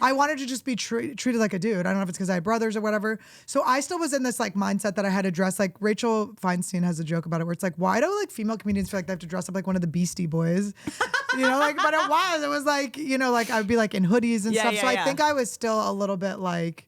I wanted to just be treated like a dude. I don't know if it's because I had brothers or whatever. So I still was in this like mindset that I had to dress like, Rachel Feinstein has a joke about it where it's like, why do like female comedians feel like they have to dress up like one of the Beastie Boys? Like, but it was like, like I'd be like in hoodies and Yeah, stuff. yeah, So I yeah. think I was still a little bit like,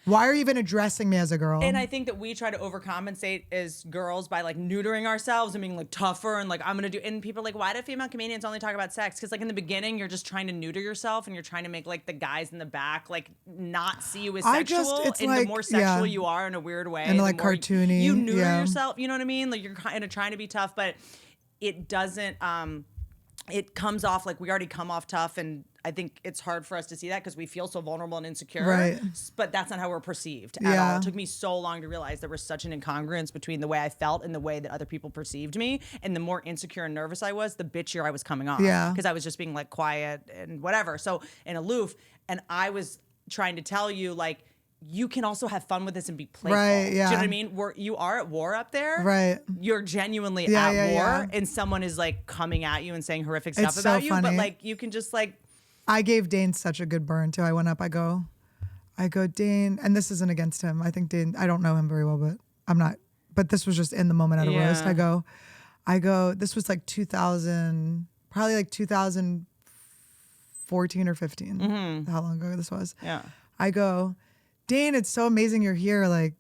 Why are you even addressing me as a girl? And I think that we try to overcompensate as girls by like neutering ourselves and being like tougher and like I'm gonna do. And people are like, why do female comedians only talk about sex? Because like in the beginning, you're just trying to neuter yourself and you're trying to make like the guys in the back like not see you as sexual. it's and like, the more sexual you are in a weird way, and the like more cartoony, you neuter yeah. yourself. You know what I mean? Like you're kind of trying to be tough, but it doesn't. It comes off like we already come off tough, and I think it's hard for us to see that because we feel so vulnerable and insecure. Right. But that's not how we're perceived at all. It took me so long to realize there was such an incongruence between the way I felt and the way that other people perceived me. And the more insecure and nervous I was, the bitchier I was coming off. Yeah. Because I was just being like quiet and whatever. So and aloof. And I was trying to tell you like, you can also have fun with this and be playful. Right, yeah. Do you know what I mean? You are at war up there. Right. You're genuinely Yeah, at yeah, war, yeah. and someone is like coming at you and saying horrific stuff It's about so you. But funny. like, you can just like, I gave Dane such a good burn too. I went up, I go, Dane, and this isn't against him. I think Dane, I don't know him very well, but I'm not, but this was just in the moment at a roast. Yeah. I go, this was like 2000, probably like 2014 or 15. Mm-hmm. How long ago this was. yeah. I go, Dane, it's so amazing you're here. Like,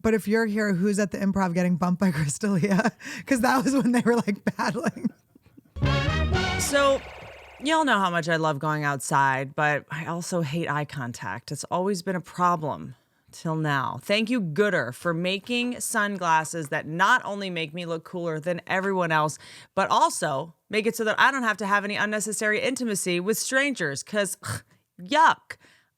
but if you're here, who's at the Improv getting bumped by Crystalia? Because that was when they were like battling. So, y'all know how much I love going outside, but I also hate eye contact. It's always been a problem till now. Thank you, Gooder, for making sunglasses that not only make me look cooler than everyone else, but also make it so that I don't have to have any unnecessary intimacy with strangers, because yuck.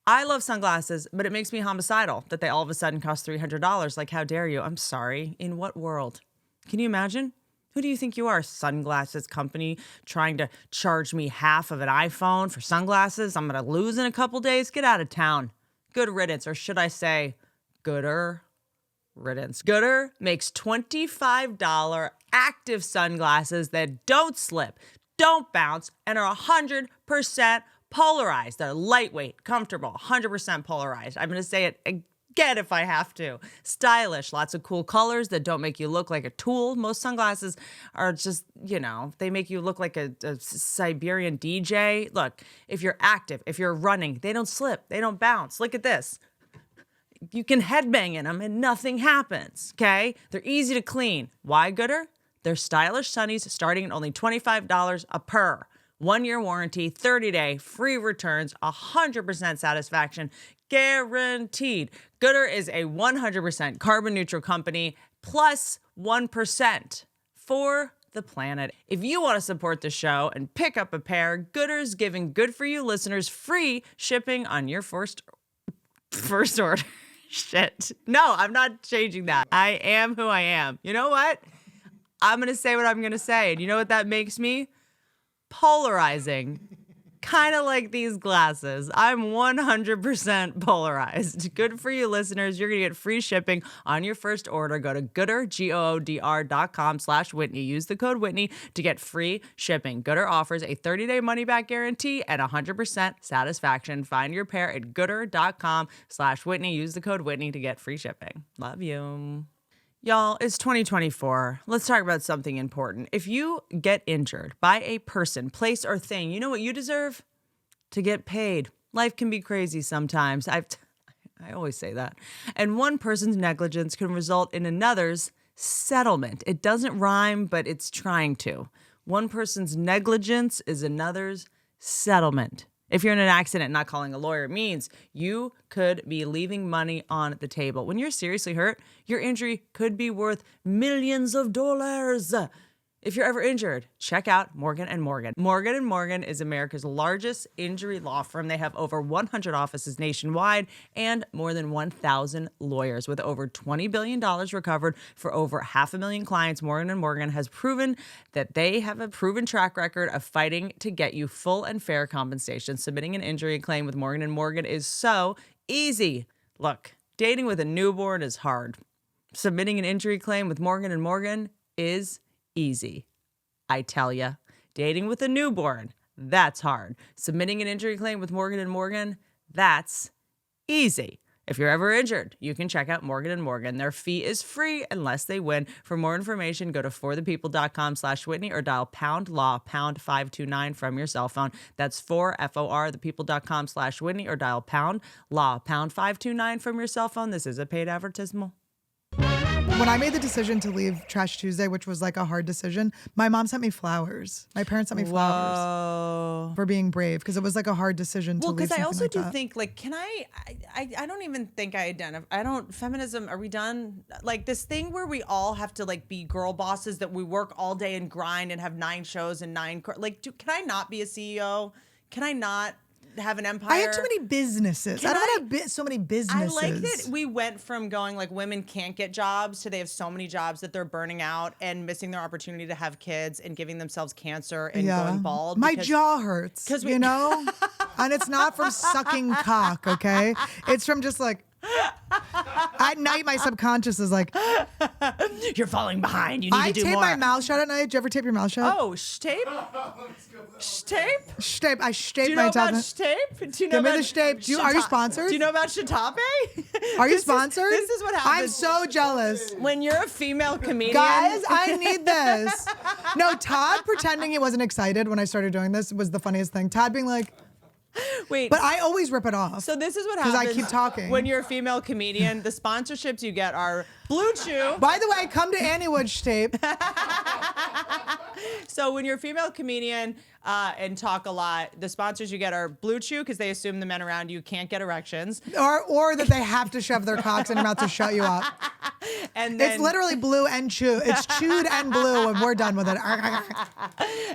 I love sunglasses, but it makes me homicidal that they all of a sudden cost $300. Like, how dare you? I'm sorry. In what world? Can you imagine? Who do you think you are, sunglasses company, trying to charge me half of an iPhone for sunglasses I'm going to lose in a couple days? Get out of town. Good riddance, or should I say, gooder riddance. Gooder makes $25 active sunglasses that don't slip, don't bounce, and are 100% polarized. They're lightweight, comfortable, 100% polarized. I'm going to say it again if I have to. Stylish, lots of cool colors that don't make you look like a tool. Most sunglasses are just, they make you look like a Siberian DJ. Look, if you're active, if you're running, they don't slip, they don't bounce. Look at this. You can headbang in them and nothing happens, okay? They're easy to clean. Why gooder? They're stylish sunnies starting at only $25 a pair. 1-year warranty, 30-day, free returns, 100% satisfaction, guaranteed. Gooder is a 100% carbon neutral company, plus 1% for the planet. If you want to support the show and pick up a pair, Gooder's giving Good For You listeners free shipping on your first order. Shit. No, I'm not changing that. I am who I am. You know what? I'm going to say what I'm going to say. And you know what that makes me? Polarizing. Kind of like these glasses. I'm 100% polarized. Good For You listeners. You're going to get free shipping on your first order. Go to Gooder, GOODR.com/Whitney. Use the code Whitney to get free shipping. Gooder offers a 30-day money-back guarantee and 100% satisfaction. Find your pair at Gooder.com/Whitney. Use the code Whitney to get free shipping. Love you. Y'all, it's 2024. Let's talk about something important. If you get injured by a person, place, or thing, you know what you deserve? To get paid. Life can be crazy sometimes. I always say that. And one person's negligence can result in another's settlement. It doesn't rhyme, but it's trying to. One person's negligence is another's settlement. If you're in an accident, not calling a lawyer means you could be leaving money on the table. When you're seriously hurt, your injury could be worth millions of dollars. If you're ever injured, check out Morgan & Morgan. Morgan & Morgan is America's largest injury law firm. They have over 100 offices nationwide and more than 1,000 lawyers. With over $20 billion recovered for over 500,000 clients, Morgan & Morgan has proven that they have a proven track record of fighting to get you full and fair compensation. Submitting an injury claim with Morgan & Morgan is so easy. Look, dating with a newborn is hard. Submitting an injury claim with Morgan & Morgan is easy. I tell ya. Dating with a newborn, that's hard. Submitting an injury claim with Morgan & Morgan, that's easy. If you're ever injured, you can check out Morgan & Morgan. Their fee is free unless they win. For more information, go to forthepeople.com/Whitney or dial #law #529 from your cell phone. That's thepeople.com/Whitney or dial #law #529 from your cell phone. This is a paid advertisement. When I made the decision to leave Trash Tuesday, which was like a hard decision, my mom sent me flowers. My parents sent me flowers for being brave because it was like a hard decision to leave. Well, because I also like do that. think like, I don't even think I identify. Feminism, are we done? Like this thing where we all have to like be girl bosses, that we work all day and grind and have 9 shows and 9, can I not be a CEO? Can I not have an empire? I have too many businesses. I don't want to have so many businesses. I like that we went from going like women can't get jobs to they have so many jobs that they're burning out and missing their opportunity to have kids and giving themselves cancer and going bald. My jaw hurts, you know? And it's not from sucking cock, okay? It's from just like, at night, my subconscious is like, you're falling behind. You need to do more. I tape my mouth shut at night. Do you ever tape your mouth shut? Oh, tape? Tape? Shtape. I shtape Do you my know about tongue. Shtape? Do you know Give me about the shtape. Are you sponsored? Do you know about Shitape? Are you sponsored? This is what happens. I'm so jealous. When you're a female comedian. Guys, I need this. No, Todd pretending he wasn't excited when I started doing this was the funniest thing. Todd being like, wait. But I always rip it off. So this is what happens. Because I keep talking. When you're a female comedian, the sponsorships you get are Blue Chew. By the way, come to Annie Wood's tape. So when you're a female comedian and talk a lot, the sponsors you get are Blue Chew because they assume the men around you can't get erections. Or that they have to shove their cocks in your mouth to shut you up. And then, it's literally blue and chew. It's chewed and blue and we're done with it.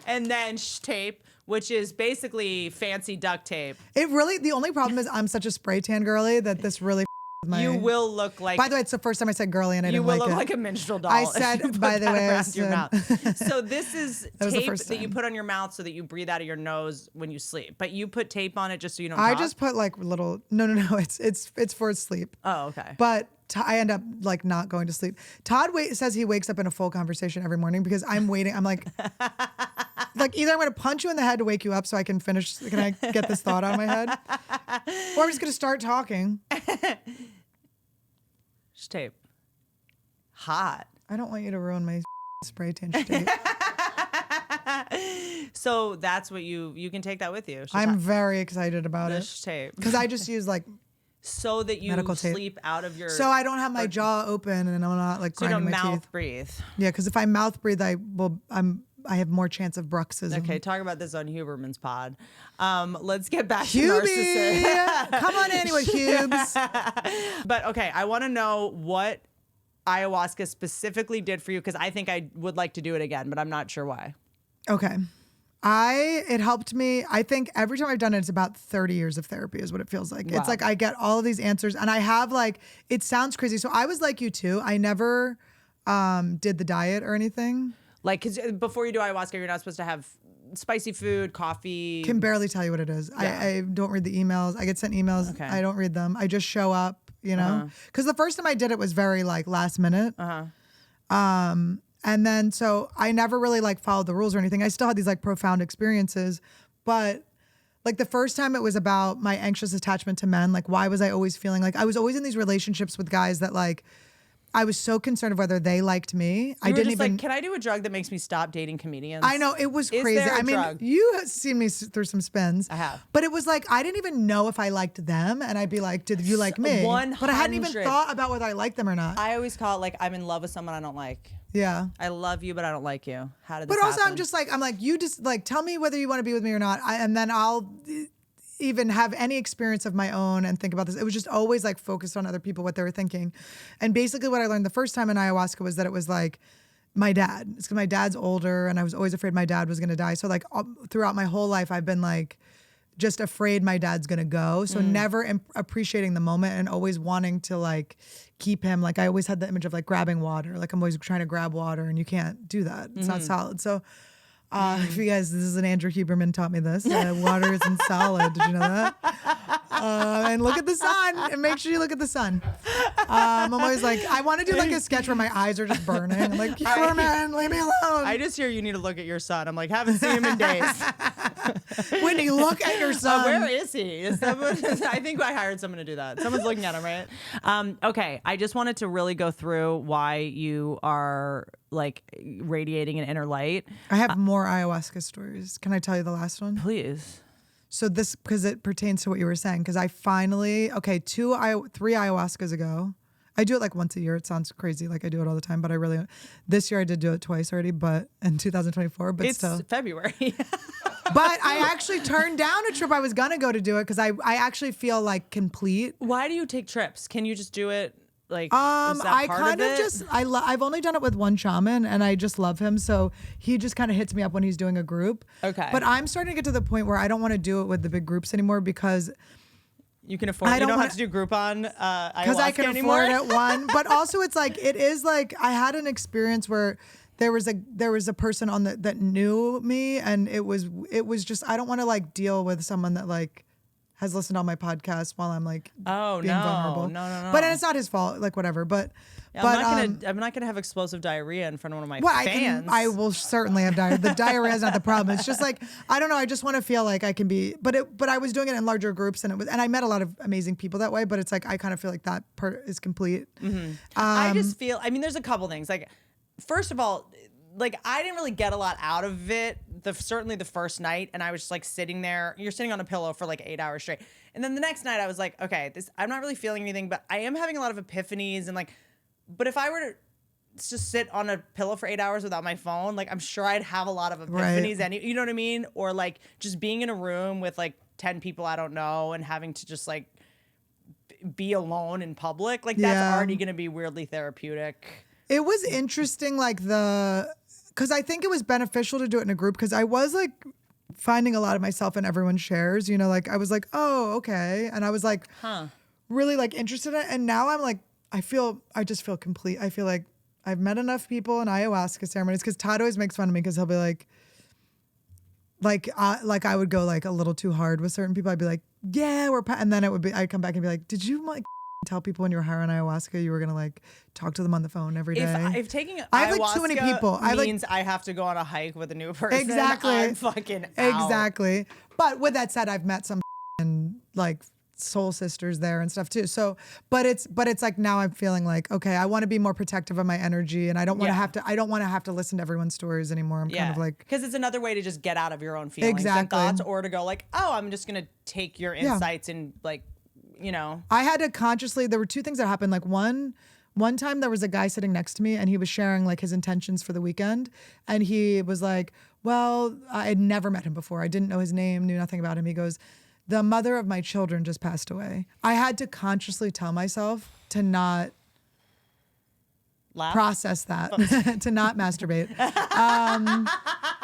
And then tape, which is basically fancy duct tape. It really, the only problem is I'm such a spray tan girly that this really my... You will look like... By the way, it's the first time I said girly and I didn't like it. You will look like a minstrel doll. I said, by the way, around your mouth. So this is tape that you time. put on your mouth so that you breathe out of your nose when you sleep. But you put tape on it just so you don't I talk? just put like little, no. It's for sleep. Oh, okay. But I end up like not going to sleep. Todd says he wakes up in a full conversation every morning because I'm waiting. I'm like, either I'm going to punch you in the head to wake you up so I can finish. Can I get this thought out of my head? Or I'm just going to start talking. Tape. Hot. I don't want you to ruin my spray tan tape. So that's what you can take that with you. I'm very excited about it. Tape. Because I just use like so that you medical tape. Sleep out of your... So I don't have my jaw open and I'm not like grinding my mouth teeth. Breathe. Yeah, because if I mouth breathe, I have more chance of bruxism. Okay, talk about this on Huberman's pod. Let's get back to Hubie! narcissism. Come on, anyway, Hubes. But okay, I want to know what ayahuasca specifically did for you because I think I would like to do it again, but I'm not sure why. Okay. It helped me. I think every time I've done it, it's about 30 years of therapy is what it feels like. Wow. It's like I get all of these answers and I have like, it sounds crazy. So I was like you too. I never did the diet or anything. Like, because before you do ayahuasca, you're not supposed to have spicy food, coffee. Can barely tell you what it is. Yeah. I don't read the emails. I get sent emails. Okay. I don't read them. I just show up, you know? Because the first time I did it was very like last minute. And then so I never really like followed the rules or anything. I still had these like profound experiences. But like the first time it was about my anxious attachment to men. Like why was I always feeling like I was always in these relationships with guys that like I was so concerned of whether they liked me. I didn't even like, can I do a drug that makes me stop dating comedians? I know, it was crazy. I mean, drug? You have seen me through some spins. I have. But it was like, I didn't even know if I liked them. And I'd be like, did you like me? 100. But I hadn't even thought about whether I liked them or not. I always call it like, I'm in love with someone I don't like. Yeah. I love you, but I don't like you. How did this But also happen? I'm just like, you just like, tell me whether you want to be with me or not. And then I'll even have any experience of my own and think about this. It was just always like focused on other people, what they were thinking. And basically what I learned the first time in ayahuasca was that it was like my dad. It's because my dad's older and I was always afraid my dad was going to die. So like throughout my whole life, I've been like just afraid my dad's going to go. So never appreciating the moment and always wanting to like keep him. Like I always had the image of like grabbing water. Like I'm always trying to grab water and you can't do that. It's not solid. So if you guys, this is an Andrew Huberman taught me this. Water isn't solid. Did you know that? And look at the sun. And make sure you look at the sun. I'm always like, I want to do like a sketch where my eyes are just burning. I'm like, Huberman, leave me alone. I just hear you need to look at your son. I'm like, haven't seen him in days. Whitney, look at your son. Where is he? Is someone, I think I hired someone to do that. Someone's looking at him, right? Okay, I just wanted to really go through why you are like radiating an inner light. I have more ayahuasca stories. Can I tell you the last one? Please. So this, because it pertains to what you were saying, because I finally, three ayahuascas ago, I do it like once a year. It sounds crazy, like I do it all the time, but this year I did do it twice already, but in 2024, but it's still. February. But I actually turned down a trip I was gonna go to do it because I actually feel like complete. Why do you take trips? Can you just do it? Like, is that I part kind of of it? just I've only done it with one shaman, and I just love him. So he just kind of hits me up when he's doing a group. Okay. But I'm starting to get to the point where I don't want to do it with the big groups anymore because you can afford. You don't have to do Groupon because I can anymore. afford it. One, but also it is like I had an experience where there was a person on that knew me, and it was just I don't want to like deal with someone that like has listened to all my podcasts while I'm like being vulnerable. No. But it's not his fault, like whatever. But I'm not gonna have explosive diarrhea in front of one of my fans. I will certainly have diarrhea. The diarrhea is not the problem. It's just like I don't know. I just want to feel like I can be. But I was doing it in larger groups, and I met a lot of amazing people that way. But it's like I kind of feel like that part is complete. Mm-hmm. I just feel. I mean, there's a couple things. Like, first of all, like I didn't really get a lot out of it. Certainly the first night, and I was just like sitting there. You're sitting on a pillow for like 8 hours straight, and then the next night I was like, okay, I'm not really feeling anything, but I am having a lot of epiphanies and like. But if I were to just sit on a pillow for 8 hours without my phone, like I'm sure I'd have a lot of epiphanies. Right. You know what I mean? Or like just being in a room with like 10 people I don't know and having to just like be alone in public, like that's already going to be weirdly therapeutic. It was interesting, like because I think it was beneficial to do it in a group because I was like finding a lot of myself in everyone's shares, you know, like I was like, oh, okay. And I was like, really like interested in it. And now I'm like, I just feel complete. I feel like I've met enough people in ayahuasca ceremonies because Todd always makes fun of me because he'll be like I would go like a little too hard with certain people. I'd be like, yeah, and then I'd come back and be like, did you like tell people when you were high on ayahuasca you were gonna like talk to them on the phone every day? If taking I have like too many people. Means I have to go on a hike with a new person. Exactly. I'm fucking out. Exactly. But with that said, I've met some like soul sisters there and stuff too. So, but it's like now I'm feeling like, okay, I want to be more protective of my energy and I don't want to have to listen to everyone's stories anymore. I'm kind of like, because it's another way to just get out of your own feelings and thoughts, or to go like, oh, I'm just going to take your insights and like, you know. I had to consciously, there were two things that happened. Like one time there was a guy sitting next to me and he was sharing like his intentions for the weekend. And he was like, well, I had never met him before. I didn't know his name, knew nothing about him. He goes, the mother of my children just passed away. I had to consciously tell myself to not process that, to not masturbate.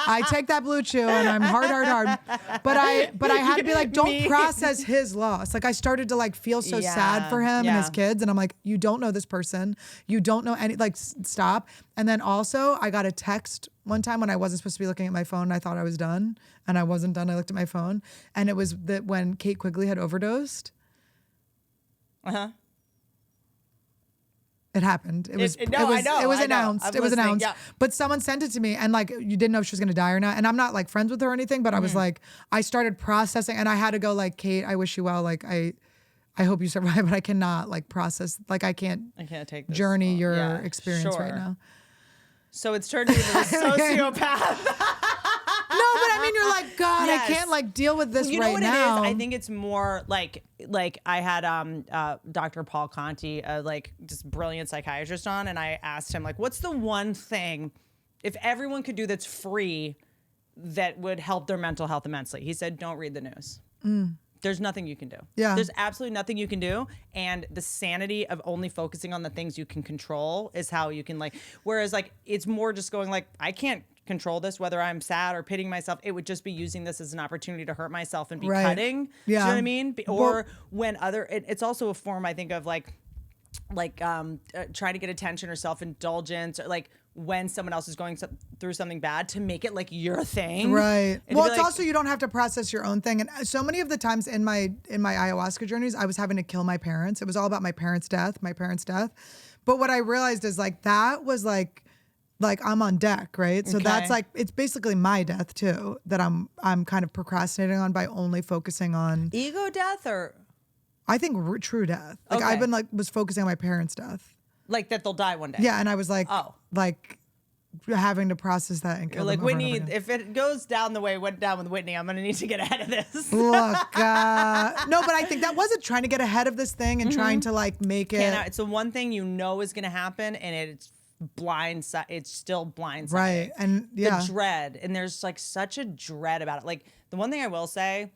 I take that blue chew and I'm hard. But I had to be like, don't process his loss. Like I started to like feel so sad for him and his kids. And I'm like, you don't know this person. You don't know any, like stop. And then also I got a text one time when I wasn't supposed to be looking at my phone and I thought I was done and I wasn't done. I looked at my phone and it was that when Kate Quigley had overdosed. Uh-huh. It happened. It was announced. It was announced. Yeah. But someone sent it to me and like you didn't know if she was gonna die or not. And I'm not like friends with her or anything, but I was like, I started processing and I had to go like, Kate, I wish you well. Like I hope you survive, but I cannot like process, like I can't take this journey your experience right now. So it's turned into a sociopath. No, but I mean, you're like, God, I can't like deal with this you right know what now. It is? I think it's more like I had Dr. Paul Conti, like just brilliant psychiatrist on, and I asked him like, what's the one thing if everyone could do that's free that would help their mental health immensely? He said, don't read the news. There's nothing you can do. Yeah. There's absolutely nothing you can do. And the sanity of only focusing on the things you can control is how you can like, whereas like, it's more just going like, I can't control this, whether I'm sad or pitying myself. It would just be using this as an opportunity to hurt myself and be cutting. Yeah. Do you know what I mean? Or when it's also a form, I think, of trying to get attention or self-indulgence, or like when someone else is going through something bad, to make it like your thing. Right. Well, it's like, also, you don't have to process your own thing. And so many of the times in my ayahuasca journeys, I was having to kill my parents. It was all about my parents' death. But what I realized is like, that was like, like I'm on deck, right? So that's Okay. like, it's basically my death too, that I'm kind of procrastinating on by only focusing on, Ego death or I think true death. Like Okay. I've been like, was focusing on my parents' death. like that they'll die one day. Yeah. And I was like, Oh. like having to process that and kill You're like, them over and Whitney, over again. if it goes down the way it went down with Whitney, I'm going to need to get ahead of this. Look, no, but I think that wasn't trying to get ahead of this thing and trying to like make it. It's the one thing you know is going to happen, and it's blindside. It's still blindsided. Right. And yeah. The dread, and there's like such a dread about it. Like the one thing I will say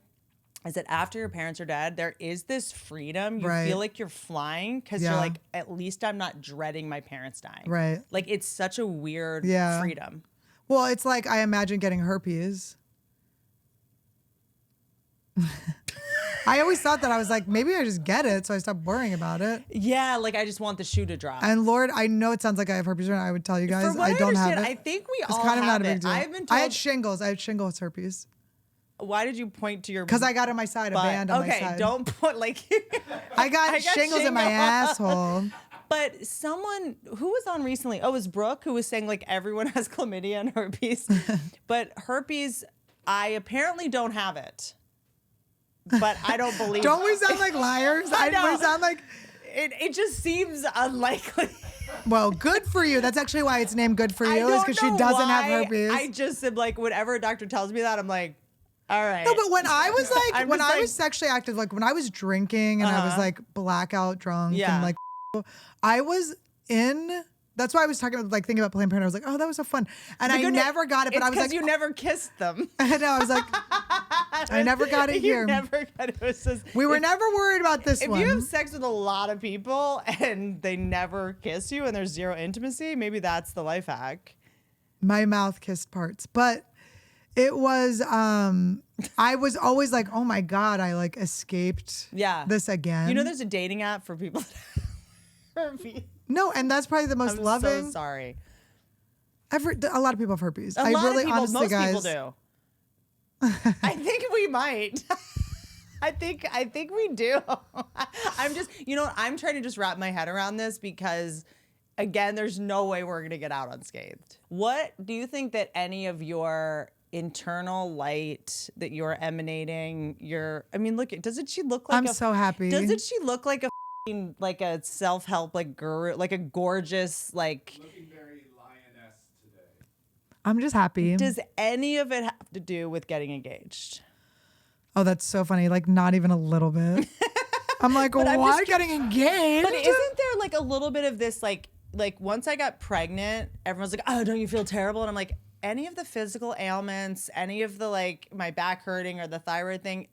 is that after your parents are dead, there is this freedom. You Right. feel like you're flying because Yeah. you're like, at least I'm not dreading my parents dying. Right. Like it's such a weird Yeah. freedom. Well, it's like I imagine getting herpes. I always thought that I was like, maybe I just get it, so I stopped worrying about it. Yeah, like I just want the shoe to drop. And Lord, I know it sounds like I have herpes, and I would tell you guys From what I don't have understand, it. I think we It's all kind of have not a big it. deal. I've been I had told. shingles. I had shingles herpes Why did you point to your? because I got on my side, a butt? band on my Okay, side. don't put like. I got I got shingles in my shingles. asshole. But someone who was on recently, it was Brooke, who was saying like everyone has chlamydia and herpes, but herpes, I apparently don't have it. But I don't believe. Don't we sound like liars? I know. We sound like. It just seems unlikely. Well, good for you. That's actually why it's named Good for I You, is don't because she know doesn't have why. herpes. I just am like, whenever a doctor tells me that, I'm like, all right. No, but when I was like, I'm when just I like- was sexually active, like when I was drinking and I was like blackout drunk Yeah. and like, I was in. That's why I was talking about like thinking about Planned Parenthood. I was like, oh, that was so fun, and I never got it. But it's I was like, you never kissed them. I know. I was like, I never got it You here. never got it. It was just, We were never worried about this if one. you have sex with a lot of people and they never kiss you and there's zero intimacy, maybe that's the life hack. My mouth kissed parts, but it was. I was always like, oh my God, I like escaped. Yeah. This again. You know, there's a dating app for people that have herpes. No, and that's probably the most I'm loving. so sorry. A lot of people have herpes. A I lot really, of people, honestly, most guys, people do. I think we might. I think we do. I'm just, I'm trying to just wrap my head around this because, again, there's no way we're going to get out unscathed. What do you think that any of your internal light that you're emanating, doesn't she look like I'm so happy. Doesn't she look like like a self-help, like guru, like a gorgeous, like, Looking very lioness today. I'm just happy. does any of it have to do with getting engaged? Oh, that's so funny. Like, not even a little bit. I'm like, I'm why just- getting engaged? But isn't there like a little bit of this, like once I got pregnant, everyone's like, oh, don't you feel terrible? And I'm like, any of the physical ailments, any of the like my back hurting or the thyroid thing,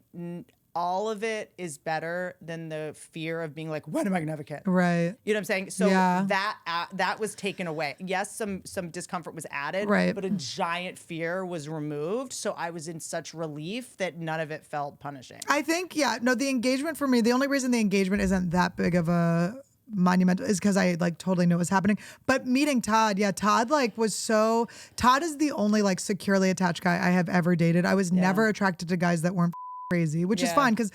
all of it is better than the fear of being like, when am I gonna have a kid? Right. You know what I'm saying? So Yeah. that was taken away. Yes, some discomfort was added, Right. but a giant fear was removed. So I was in such relief that none of it felt punishing. I think, the engagement for me, the only reason the engagement isn't that big of a monumental is because I like totally knew what was happening. But meeting Todd, Todd Todd is the only like securely attached guy I have ever dated. I was never attracted to guys that weren't crazy, which is Yeah. fine because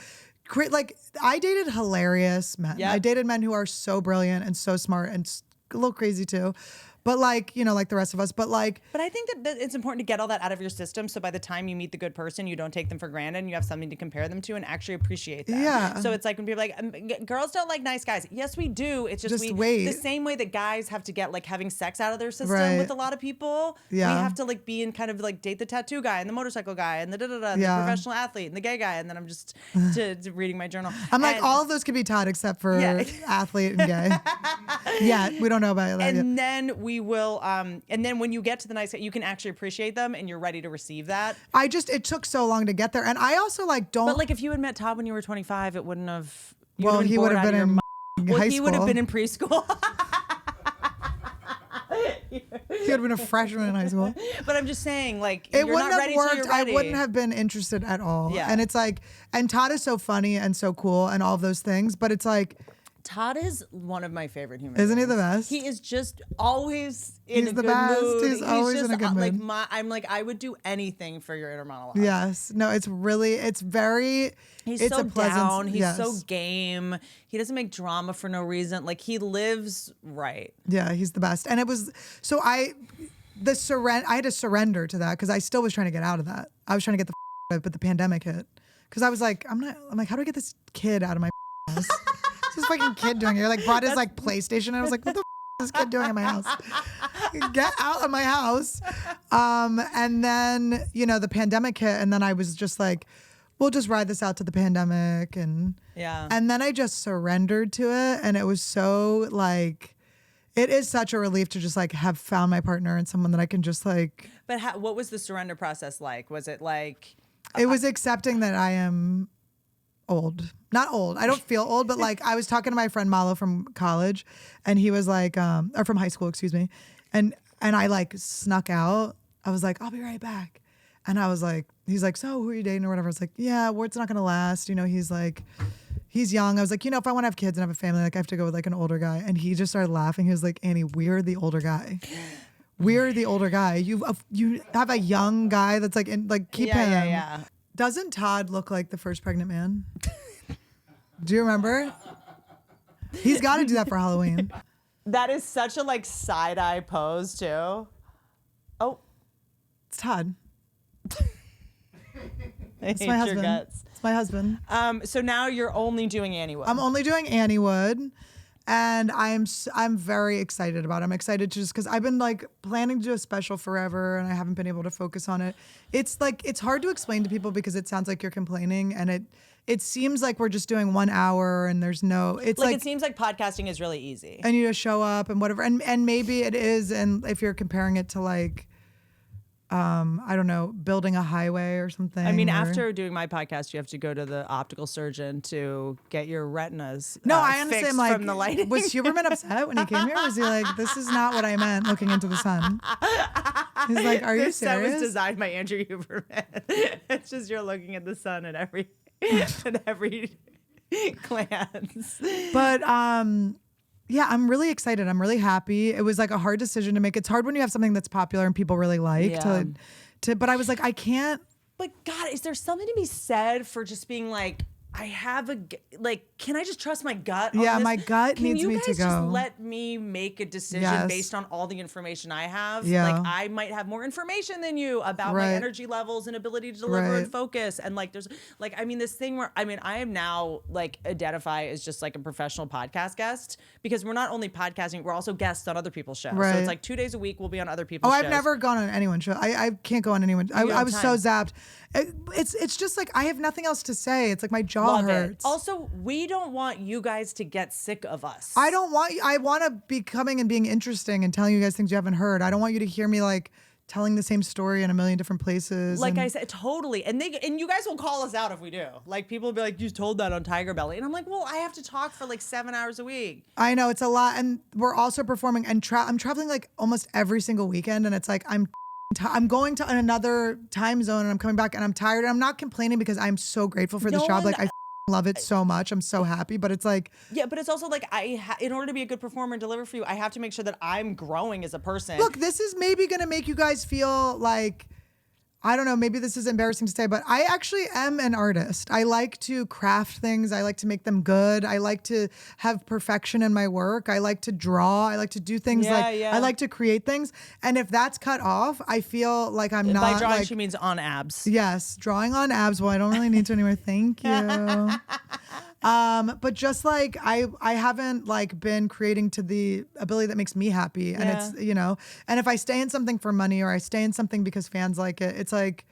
like I dated hilarious men. Yep. I dated men who are so brilliant and so smart and a little crazy too. But like, like the rest of us, but like, But I think that it's important to get all that out of your system. So by the time you meet the good person, you don't take them for granted and you have something to compare them to and actually appreciate them. Yeah. So it's like when people are like, girls don't like nice guys. Yes, we do. It's just, Just wait. the same way that guys have to get like having sex out of their system Right. with a lot of people. Yeah. We have to like be in kind of like date the tattoo guy and the motorcycle guy and the the Yeah. professional athlete and the gay guy. And then I'm just to reading my journal. I'm like, And- all of those could be Todd except for Yeah. athlete and gay. Yeah, we don't know about that yet. and then we will, and then when you get to the nice guy, you can actually appreciate them and you're ready to receive that. It took so long to get there. And I also like don't. But like if you had met Todd when you were 25, it wouldn't have. you well, would've he would bored have out been of your in Well, high he would have school. been in preschool. He would have been a freshman in high school. But I'm just saying, like, It you're wouldn't not have ready till worked. you're I ready. wouldn't have been interested at all. Yeah. And it's like, and Todd is so funny and so cool and all of those things. But it's like, Todd is one of my favorite humans. Isn't he the best? He is just always in He's a the good best. mood. He's always just, in a good like mood. I'm like, I would do anything for your inner monologue. Yes. No, it's very. He's it's so a pleasant, down. He's yes. so game. He doesn't make drama for no reason. Like he lives right. Yeah, he's the best. And it was so I had to surrender to that because I still was trying to get out of that. I was trying to get the out of it, but the pandemic hit. Because I was like, I'm like, how do I get this kid out of my house? What's this fucking kid doing here? Like brought his like PlayStation and I was like, what the is this kid doing in my house? Get out of my house. And then, the pandemic hit and then I was just like, we'll just ride this out to the pandemic. And then I just surrendered to it. And it was so like, it is such a relief to just like have found my partner and someone that I can just like. But what was the surrender process like? Was it like? It was accepting that I am old. Not old. I don't feel old, but like I was talking to my friend Malo from college and he was like, or from high school, excuse me. And I like snuck out. I was like, I'll be right back. And I was like, he's like, so who are you dating or whatever? I was like, yeah, it's not going to last. He's like, he's young. I was like, if I want to have kids and have a family, like I have to go with like an older guy. And he just started laughing. He was like, Annie, we're the older guy. We're the older guy. You have a young guy that's like, keep him. Yeah. Doesn't Todd look like the first pregnant man? Do you remember? He's got to do that for Halloween. That is such a like side eye pose too. Oh, It's Todd. it's my husband. It's my husband. So now you're only doing Annie Wood. I'm only doing Annie Wood. And I'm very excited about it. I'm excited to just because I've been like planning to do a special forever and I haven't been able to focus on it. It's like it's hard to explain to people because it sounds like you're complaining and it seems like we're just doing 1 hour and there's no it's like it seems like podcasting is really easy. And you just show up and whatever and maybe it is and if you're comparing it to like I don't know, building a highway or something. I mean, after doing my podcast, you have to go to the optical surgein to get your retinas I understand. fixed Like, from the lighting. was Huberman upset when he came here? Was he like, this is not what I meant looking into the sun? He's like, are you This set serious? was designed by Andrew Huberman. It's just you're looking at the sun at every glance. But yeah, I'm really excited. I'm really happy. It was like a hard decision to make. It's hard when you have something that's popular and people really like to but I was like, I can't. But God, is there something to be said for just being like, I have can I just trust my gut? Yeah, on this? my gut Can needs you me guys to go. just let me make a decision Yes. based on all the information I have? Yeah. Like I might have more information than you about my Right. energy levels and ability to deliver Right. and focus. And like there's like I mean this thing where I am now like identify as just like a professional podcast guest because we're not only podcasting, we're also guests on other people's shows. So Right. it's like 2 days a week we'll be on other people's shows. I've never gone on anyone's show. I can't go on anyone. I have was so time. zapped. It's just like I have nothing else to say. It's like my jaw Love hurts. it. Also, we don't want you guys to get sick of us. I want to be coming and being interesting and telling you guys things you haven't heard. I don't want you to hear me like telling the same story in a million different places. Like and I said, totally. And you guys will call us out if we do. Like people will be like, you told that on Tiger Belly. And I'm like, well, I have to talk for like 7 hours a week. I know it's a lot. And we're also performing and I'm traveling like almost every single weekend. And it's like, I'm going to another time zone and I'm coming back and I'm tired. And I'm not complaining because I'm so grateful for this job. Like I love it so much. I'm so happy, but it's like, yeah, but it's also like in order to be a good performer and deliver for you, I have to make sure that I'm growing as a person. look, this is maybe going to make you guys feel like, I don't know, maybe this is embarrassing to say, but I actually am an artist. I like to craft things. I like to make them good. I like to have perfection in my work. I like to draw. I like to do things I like to create things. And if that's cut off, I feel like I'm not By drawing, like, she means on abs. yes, drawing on abs. Well, I don't really need to anymore. Thank you. But just like I haven't like been creating to the ability that makes me happy. And it's, and if I stay in something for money or I stay in something because fans like it, it's like,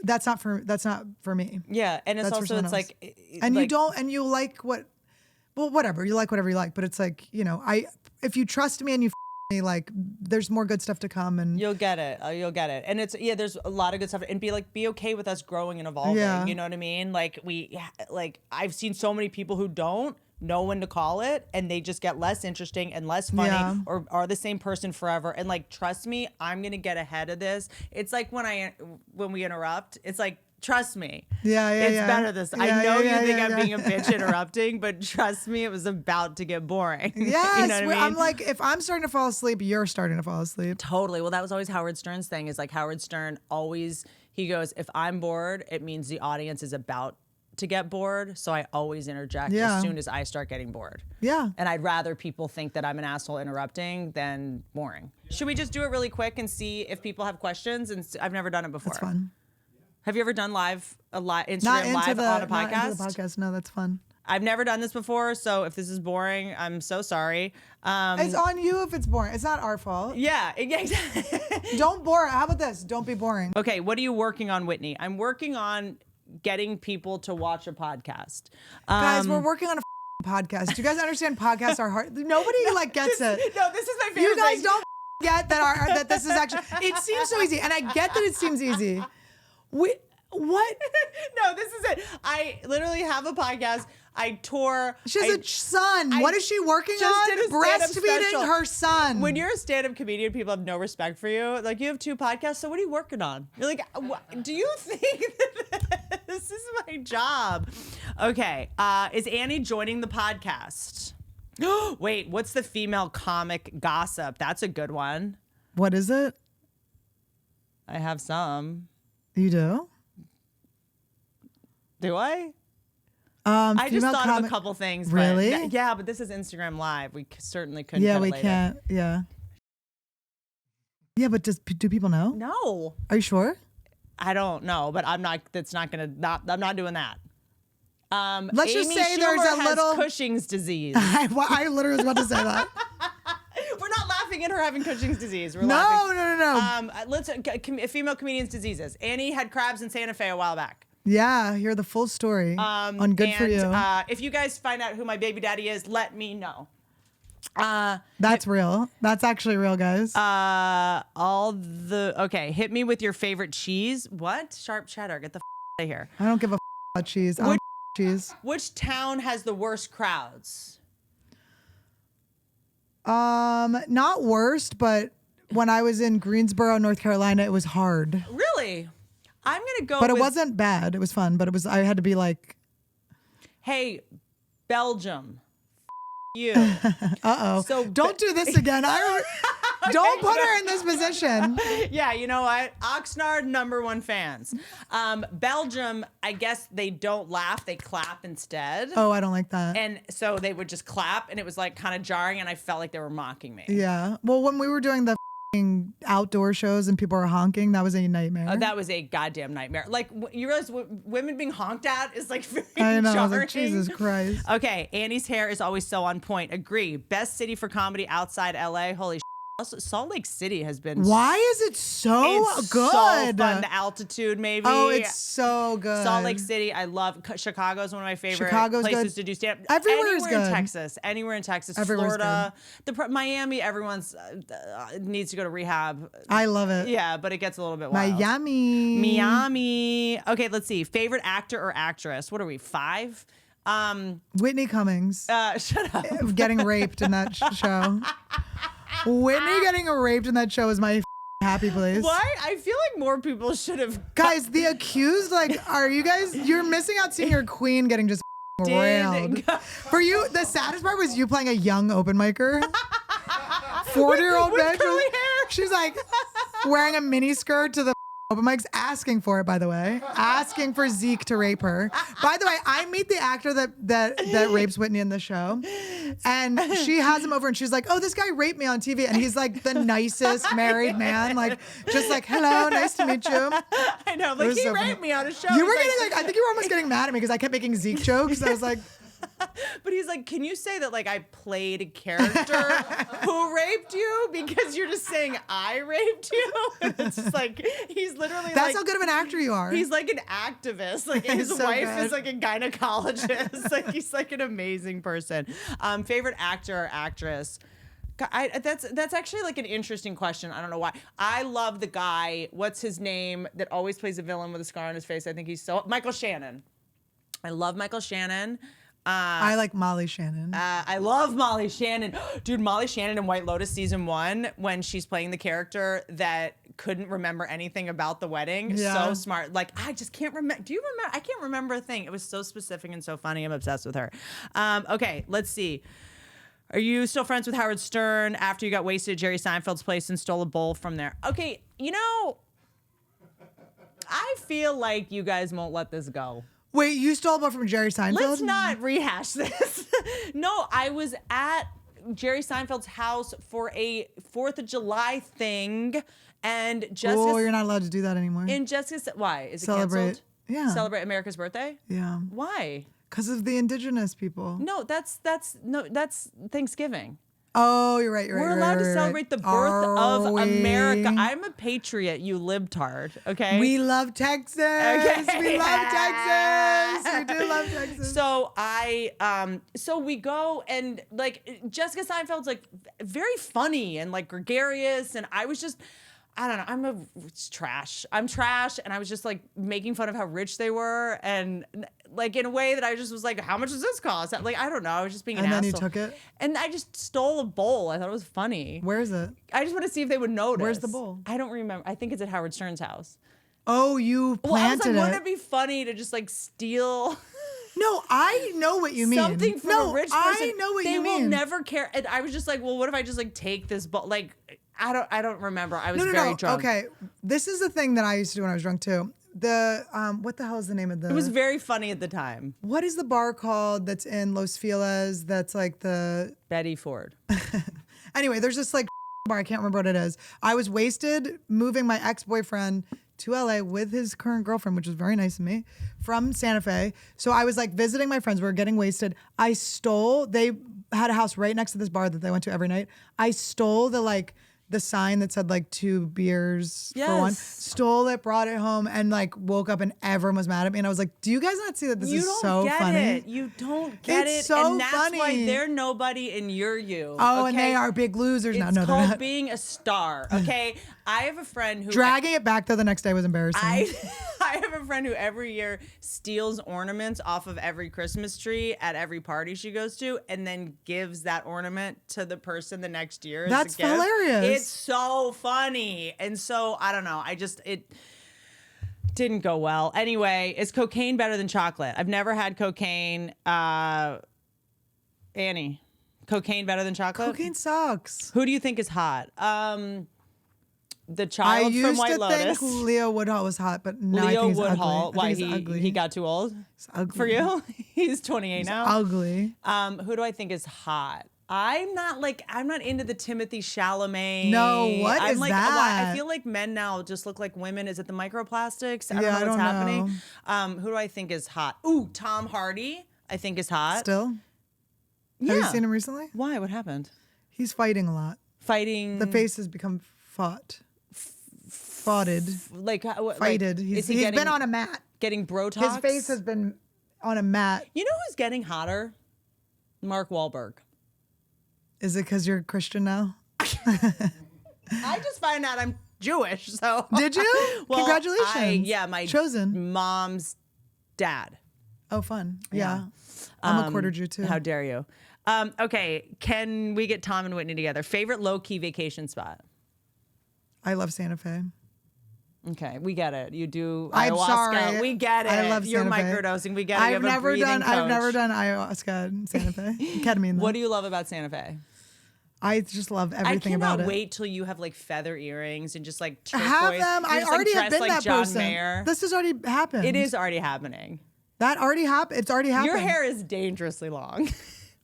that's not for me. Yeah. And it's That's for also, someone it's else. like, And like, you like whatever, you like whatever you like, but it's like, if you trust me and you me, like there's more good stuff to come and you'll get it. You'll get it. And it's, there's a lot of good stuff and be okay with us growing and evolving. Yeah. You know what I mean? Like I've seen so many people who don't know when to call it and they just get less interesting and less funny or are the same person forever. And like, trust me, I'm going to get ahead of this. It's like when we interrupt, it's like, Trust me. Yeah, It's better this. I know you think I'm yeah. being a bitch interrupting, but trust me, it was about to get boring. Yes, You know what I mean? I'm like, if I'm starting to fall asleep, you're starting to fall asleep. Totally. Well, that was always Howard Stern's thing. Is like Howard Stern always, he goes, if I'm bored, it means the audience is about to get bored. So I always interject Yeah. as soon as I start getting bored. Yeah. And I'd rather people think that I'm an asshole interrupting than boring. Should we just do it really quick and see if people have questions? And I've never done it before. That's fun. Have you ever done Instagram Not live into on a not podcast? into the podcast. No, that's fun. I've never done this before, so if this is boring, I'm so sorry. It's on you if it's boring. It's not our fault. Yeah, exactly. Don't bore. How about this? Don't be boring. Okay, what are you working on, Whitney? I'm working on getting people to watch a podcast. Guys, we're working on a podcast. Do you guys understand podcasts are hard? Nobody like gets it. No, this is my favorite You guys thing. don't get that this is actually, it seems so easy. And I get that it seems easy. What? No, this is it. I literally have a podcast. I tour. She has a son. What is she working just on? did a stand-up Breastfeeding special. her son. When you're a stand-up comedian, people have no respect for you. Like, you have 2 podcasts, so what are you working on? You're like, do you think that this is my job? Okay, is Annie joining the podcast? Wait, what's the female comic gossip? That's a good one. What is it? I have some. You do? Do I? I just thought of a couple things. Really? But yeah, but this is Instagram Live. We certainly couldn't. Yeah, cut it we later. can't. Yeah. Yeah, but do people know? No, Are you sure? I don't know, but I'm not. That's not gonna. I'm not doing that. Let's just Amy say there's Schumer a has little Cushing's disease. I literally was about to say that. We're not laughing at her having Cushing's disease. We're No. laughing. Let's female comedians' diseases. Annie had crabs in Santa Fe a while back. Yeah, hear the full story on Good for You. If you guys find out who my baby daddy is, let me know. That's real. That's actually real, guys. Okay, hit me with your favorite cheese. What? Sharp cheddar. Get the out of here. I don't give a about cheese. I don't cheese. Which town has the worst crowds? Not worst, but when I was in Greensboro, North Carolina, it was hard. Really? I'm gonna go. But it with, wasn't bad. It was fun, but I had to be like, Hey, Belgium. You. uh-oh. So don't do this again. Don't put her in this position. Yeah, you know what? Oxnard, #1 fans. Belgium, I guess they don't laugh, they clap instead. Oh, I don't like that. And so they would just clap, and it was like kind of jarring, and I felt like they were mocking me. Yeah. Well, when we were doing the outdoor shows and people were honking, that was a nightmare. That was a goddamn nightmare. Like, you realize women being honked at is like very I know. I was jarring. like, Jesus Christ. Okay, Annie's hair is always so on point. Agree. Best city for comedy outside LA. Holy shit. Also, Salt Lake City has been Why is it so it's good? so fun. The altitude, maybe. Oh, it's so good. Salt Lake City, I love. Chicago's one of my favorite Chicago's places good. to do stand up. Everywhere is Anywhere in good. Texas. Anywhere in Texas. Everywhere's Florida. Miami, everyone's needs to go to rehab. I love it. Yeah, but it gets a little bit wild. Miami. Okay, let's see. Favorite actor or actress? What are we, 5? Whitney Cummings Shut up. getting raped in that show. Whitney getting raped in that show is my happy place. Why? I feel like more people should have. Guys, the accused, like, you're missing out seeing your queen getting just railed. For you, the saddest part was you playing a young open micer. 40-year-old with bitch. curly hair. She's like wearing a mini skirt to the open mics, asking for it, by the way. Asking for Zeke to rape her. By the way, I meet the actor that rapes Whitney in the show. And she has him over and she's like, oh, this guy raped me on TV. And he's like the nicest married man. Like, just like, hello, nice to meet you. I know. Like, was he so raped funny. me on a show. You were He's getting like, I think you were almost getting mad at me because I kept making Zeke jokes. I was like, But he's like, can you say that like I played a character who raped you? Because you're just saying I raped you. And it's just like, he's literally that's like, how good of an actor you are. he's like an activist. Like his so wife good. is like a gynecologist. Like he's like an amazing person. Favorite actor or actress? That's actually like an interesting question. I don't know why. I love the guy. What's his name? That always plays a villain with a scar on his face. I think he's Michael Shannon. I love Michael Shannon. I like Molly Shannon. I love Molly Shannon. Dude, Molly Shannon in White Lotus season 1, when she's playing the character that couldn't remember anything about the wedding. Yeah. So smart. Like, I just can't remember. Do you remember? I can't remember a thing. It was so specific and so funny. I'm obsessed with her. Okay, let's see. Are you still friends with Howard Stern after you got wasted at Jerry Seinfeld's place and stole a bowl from there? Okay, you know, I feel like you guys won't let this go. Wait, you stole a bowl from Jerry Seinfeld? Let's not rehash this. No, I was at Jerry Seinfeld's house for a 4th of July thing, and Jessica. Oh, you're not allowed to do that anymore. And Jessica, why is it Celebrate. canceled? Yeah. Celebrate America's birthday. Yeah. Why? Because of the indigenous people. No, that's Thanksgiving. Oh, you're right. We're allowed to celebrate the birth of we? America. I'm a patriot, you libtard, okay? We love Texas. Okay. We love Texas. We do love Texas. So we go, and like Jessica Seinfeld's like very funny and like gregarious, and I was just, I don't know, it's trash. I'm trash, and I was just like making fun of how rich they were, and like in a way that I just was like, how much does this cost? Like, I don't know. I was just being an And asshole. then you took it? And I just stole a bowl. I thought it was funny. Where is it? I just want to see if they would notice. Where's the bowl? I don't remember. I think it's at Howard Stern's house. Oh, you Well, I was planted like, wouldn't it. it be funny to just like steal No, I know what you mean. something from no, a rich person? I know what you mean. They will never care. And I was just like, well, what if I just like take this bowl? Like, I don't remember. I was very drunk. Okay, this is the thing that I used to do when I was drunk too. The what the hell is the name of the? It was very funny at the time. What is the bar called that's in Los Feliz? That's like the. Betty Ford. Anyway, there's this like bar. I can't remember what it is. I was wasted moving my ex-boyfriend to LA with his current girlfriend, which was very nice of me, from Santa Fe. So I was like visiting my friends. We were getting wasted. I stole. They had a house right next to this bar that they went to every night. I stole the sign that said like 2 beers for one. Yes. Stole it, brought it home, and like woke up and everyone was mad at me. And I was like, do you guys not see that this You is don't so get funny? it. You don't get It's it. so and that's why funny. they're nobody and you're you. Oh, okay? and they are big losers now. It's No, they're called not. being a star. Okay. I have a friend who Dragging it back though the next day was embarrassing. I have a friend who every year steals ornaments off of every Christmas tree at every party she goes to, and then gives that ornament to the person the next year. That's as a gift. hilarious. It's so funny. And so I don't know. It didn't go well. Anyway, is cocaine better than chocolate? I've never had cocaine. Annie, cocaine better than chocolate? Cocaine sucks. Who do you think is hot? The I child from used White to Lotus. think Leo Woodhull was hot, but now I Leo think he's Woodhull. ugly. Why I think he's ugly. he got too old He's ugly. for you? He's 28 He's now. ugly. Who do I think is hot? I'm not into the Timothy Chalamet. No, what I'm is like, that? I feel like men now just look like women. Is it the microplastics? I don't Yeah, know I what's don't happening. Who do I think is hot? Ooh, Tom Hardy. I think is hot. Still? Yeah. Have you seen him recently? Why? What happened? He's fighting a lot. Fighting. The face has become fought. Foughted. Like Fighted. is He's been on a mat. getting Botox? His face has been on a mat. You know who's getting hotter? Mark Wahlberg. Is it because you're Christian now? I just find out I'm Jewish, so. Did you? Well, Congratulations. my Chosen. mom's dad. Oh, fun. Yeah. I'm a quarter Jew too. How dare you? Okay, can we get Tom and Whitney together? Favorite low-key vacation spot? I love Santa Fe. Okay, we get it. You do I'm ayahuasca. sorry. We get it. I love You're Santa Fe. microdosing. We get it. You I've have a never breathing done coach. ayahuasca in Santa Fe. Ketamine. What Though. do you love about Santa Fe? I just love everything I about cannot it. wait till you have like feather earrings and just like turquoise. Have them. You're I just, already like, have dressed been like that John person. Mayer. This has already happened. It is already happening. That already happened. It's already happened. Your hair is dangerously long.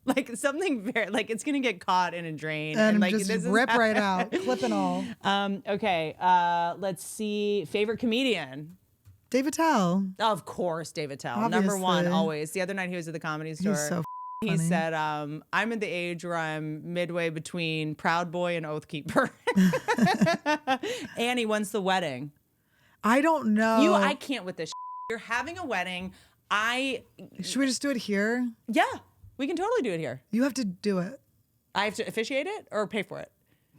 Like something very like it's gonna get caught in a drain and like just this is rip right out, clip and all. Okay, let's see. Favorite comedian? David Tell. Of course, David Tell. Number one, Obviously. always. The other night he was at the Comedy Store. He's so He funny. said, I'm at the age where I'm midway between Proud Boy and Oath Keeper. Annie, when's the wedding? I don't know. I can't with this. You're having a wedding. Should we just do it here? Yeah, we can totally do it here. You have to do it. I have to officiate it or pay for it?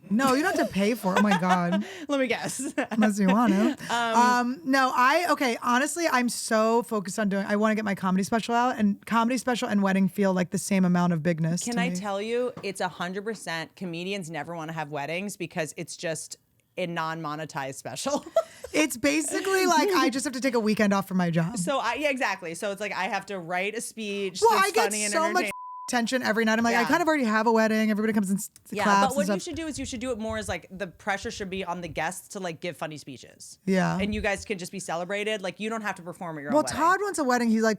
No, you don't have to pay for it. Oh my God. Let me guess. Unless you want to. Okay, honestly, I'm so focused on I want to get my comedy special out, and comedy special and wedding feel like the same amount of bigness. Can to I me. tell you, it's 100% comedians never want to have weddings because it's just, a non-monetized special. It's basically like I just have to take a weekend off from my job. So yeah, exactly. So it's like I have to write a speech Well, that's I get funny and so much entertaining. attention every night. I'm like, I Yeah. kind of already have a wedding. Everybody comes and Yeah, claps but what and you stuff. should do is you should do it more as like the pressure should be on the guests to like give funny speeches. Yeah. And you guys can just be celebrated. Like you don't have to perform at your Well, own wedding. Todd wants a wedding. He's like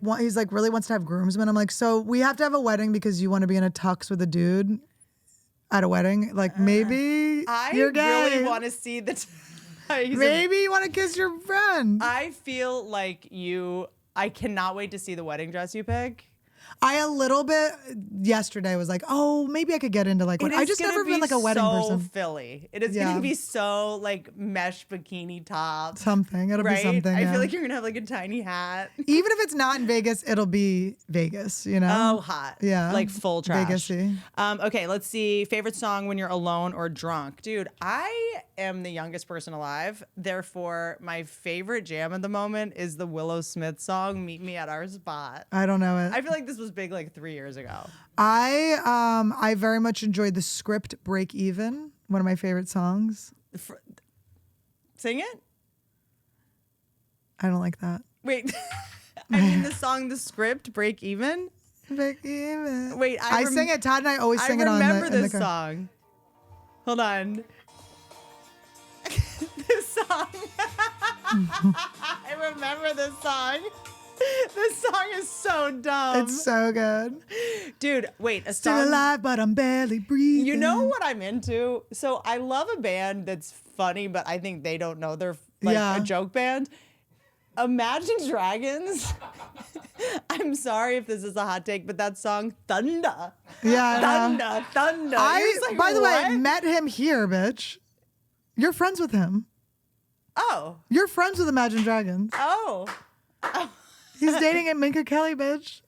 really wants to have groomsmen. I'm like, so we have to have a wedding because you want to be in a tux with a dude at a wedding. Like maybe I you're gay. really want to see the. Maybe you want to kiss your friend. I feel like I cannot wait to see the wedding dress you pick. I a little bit yesterday was like, oh, maybe I could get into like. I just never been like a wedding person. Philly. It is Yeah. going to be so like mesh bikini top. Something. It'll Right? be something. I yeah. feel like you're going to have like a tiny hat. Even if it's not in Vegas, it'll be Vegas. You know. Oh, hot. Yeah. Like full trash. Vegas-y. Okay, let's see. Favorite song when you're alone or drunk? Dude, I am the youngest person alive. Therefore, my favorite jam at the moment is the Willow Smith song, Meet Me at Our Spot. I don't know it. I feel like this was big like 3 years ago. I very much enjoyed the script Break Even, one of my favorite songs. Sing it? I don't like that. Wait. I mean the song, the script, Break Even? Break Even. Wait, I sing it. Todd and I always sing it on I remember in the this car. song. Hold on. This song. I remember this song. This song is so dumb. It's so good. Dude, wait, a Still song. alive, but I'm barely breathing. You know what I'm into? So I love a band that's funny, but I think they don't know they're like Yeah. a joke band. Imagine Dragons. I'm sorry if this is a hot take, but that song, Thunder. Yeah. Thunder, Thunder. I, You're just like, by the way, what? met him here, bitch. You're friends with him. Oh. You're friends with Imagine Dragons. Oh. He's dating at Minka Kelly, bitch.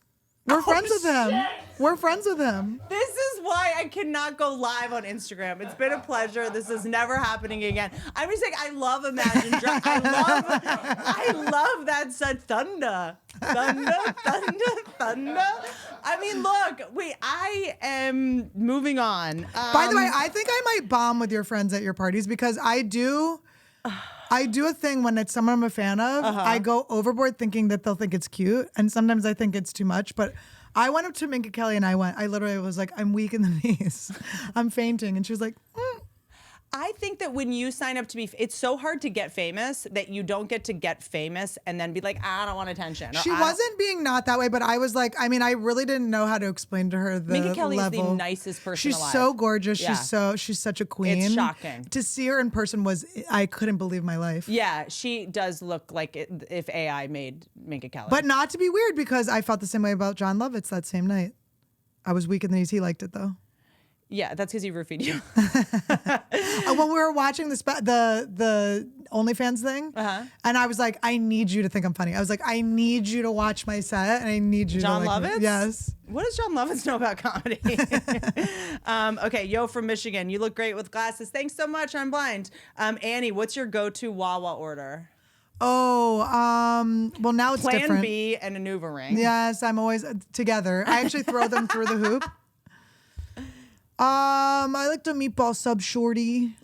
We're friends with him. We're friends with him. This is why I cannot go live on Instagram. It's been a pleasure. This is never happening again. I'm just saying, I love Imagine Dragons. I love that said Thunder. Thunder, Thunder, Thunder. I mean, look, wait, I am moving on. By the way, I think I might bomb with your friends at your parties because I do a thing when it's someone I'm a fan of. I go overboard thinking that they'll think it's cute, and sometimes I think it's too much. But I went up to Minka Kelly and I literally was like, I'm weak in the knees. I'm fainting. And she was like, I think that when you sign up to be, it's so hard to get famous that you don't get to get famous and then be like, I don't want attention. Or, she "I don't-" wasn't being not that way, but I was like, I mean, I really didn't know how to explain to her the Minka Kelly is level. the nicest person She's alive. so gorgeous. Yeah. She's such a queen. shocking. To see her in person I couldn't believe my life. Yeah, she does look like if AI made Minka Kelly. But not to be weird because I felt the same way about John Lovitz that same night. I was weak in the knees. He liked it though. yeah, that's because he roofied you. When we were watching the OnlyFans thing, and I was like, I need you to think I'm funny. I was like, I need you to watch my set, and I need you John to like me. Lovitz? Yes. What does John Lovitz know about comedy? Okay, yo from Michigan. You look great with glasses. Thanks so much. I'm blind. Annie, what's your go-to Wawa order? Oh, well now it's Plan different. B and a Nuva ring. Yes, I'm always together. I actually throw them through the hoop. I like the meatball sub shorty.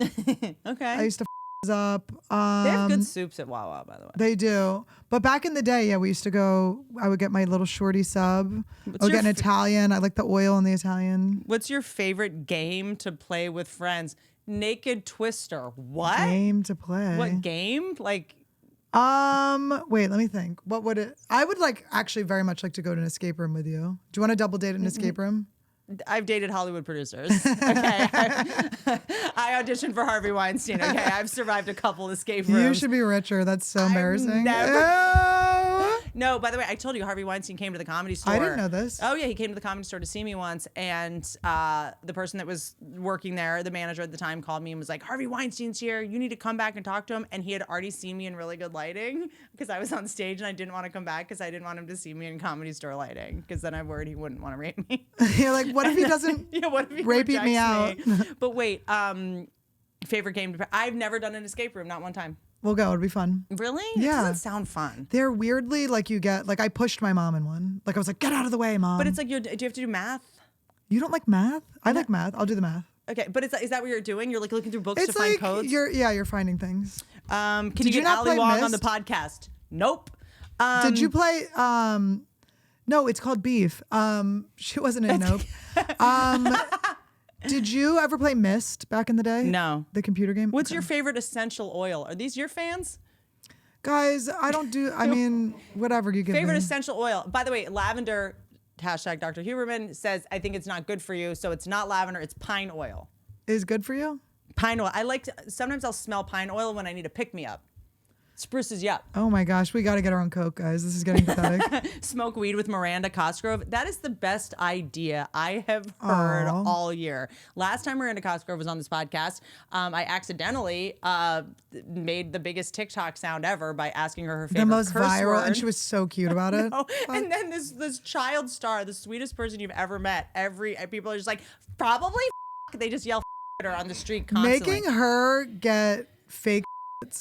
Okay. I used to up. They have good soups at Wawa, by the way. They do. But back in the day, yeah, we used to go, I would get my little shorty sub. I would your get an Italian. I like the oil in the Italian. What's your favorite game to play with friends? Naked Twister. What? Game to play. What game? Like, Wait, let me think. What would it, I would like actually very much like to go to an escape room with you. Do you want to double date at an escape room? I've dated Hollywood producers. Okay. I auditioned for Harvey Weinstein. Okay. I've survived a couple escape rooms. You should be richer. That's so embarrassing. never- Ew. No, by the way, I told you Harvey Weinstein came to the Comedy Store. I didn't know this. Oh yeah, he came to the Comedy Store to see me once, and the person that was working there, the manager at the time, called me and was like, "Harvey Weinstein's here. You need to come back and talk to him." And he had already seen me in really good lighting because I was on stage and I didn't want to come back because I didn't want him to see me in Comedy Store lighting because then I'm worried he wouldn't want to rape me. You're like, what if he doesn't Yeah, what if he rape me out? rejects But wait, favorite game to I've never done an escape room, not one time. We'll go. It'll be fun. Really? Yeah. It doesn't sound fun. They're weirdly like you get, like I pushed my mom in one. Like I was like, get out of the way, mom. But it's like, do you have to do math? You don't like math? I like math. I'll do the math. Okay, but is that what you're doing? You're like looking through books It's to find like codes? you're finding things. Can you Did you get not Ali play Wong on the Myst? podcast? Nope. Did you play? No, it's called Beef. She wasn't in Nope. Did you ever play Myst back in the day? No. The computer game. What's Okay. your favorite essential oil? Are these your fans? Guys, I don't do. I mean, whatever you give Favorite me. essential oil. By the way, lavender. Hashtag Dr. Huberman says I think it's not good for you, so it's not lavender. It's pine oil. Is good for you? Pine oil. Sometimes I'll smell pine oil when I need a pick me up. Spruces you up. Oh my gosh, we got to get our own Coke, guys. This is getting pathetic. Smoke weed with Miranda Cosgrove. That is the best idea I have heard Aw. all year. Last time Miranda Cosgrove was on this podcast, I accidentally made the biggest TikTok sound ever by asking her favorite The most curse viral, word. and she was so cute about it. Oh, and then this child star, the sweetest person you've ever met. People are just like, probably they just yell at her on the street constantly. Making her get fake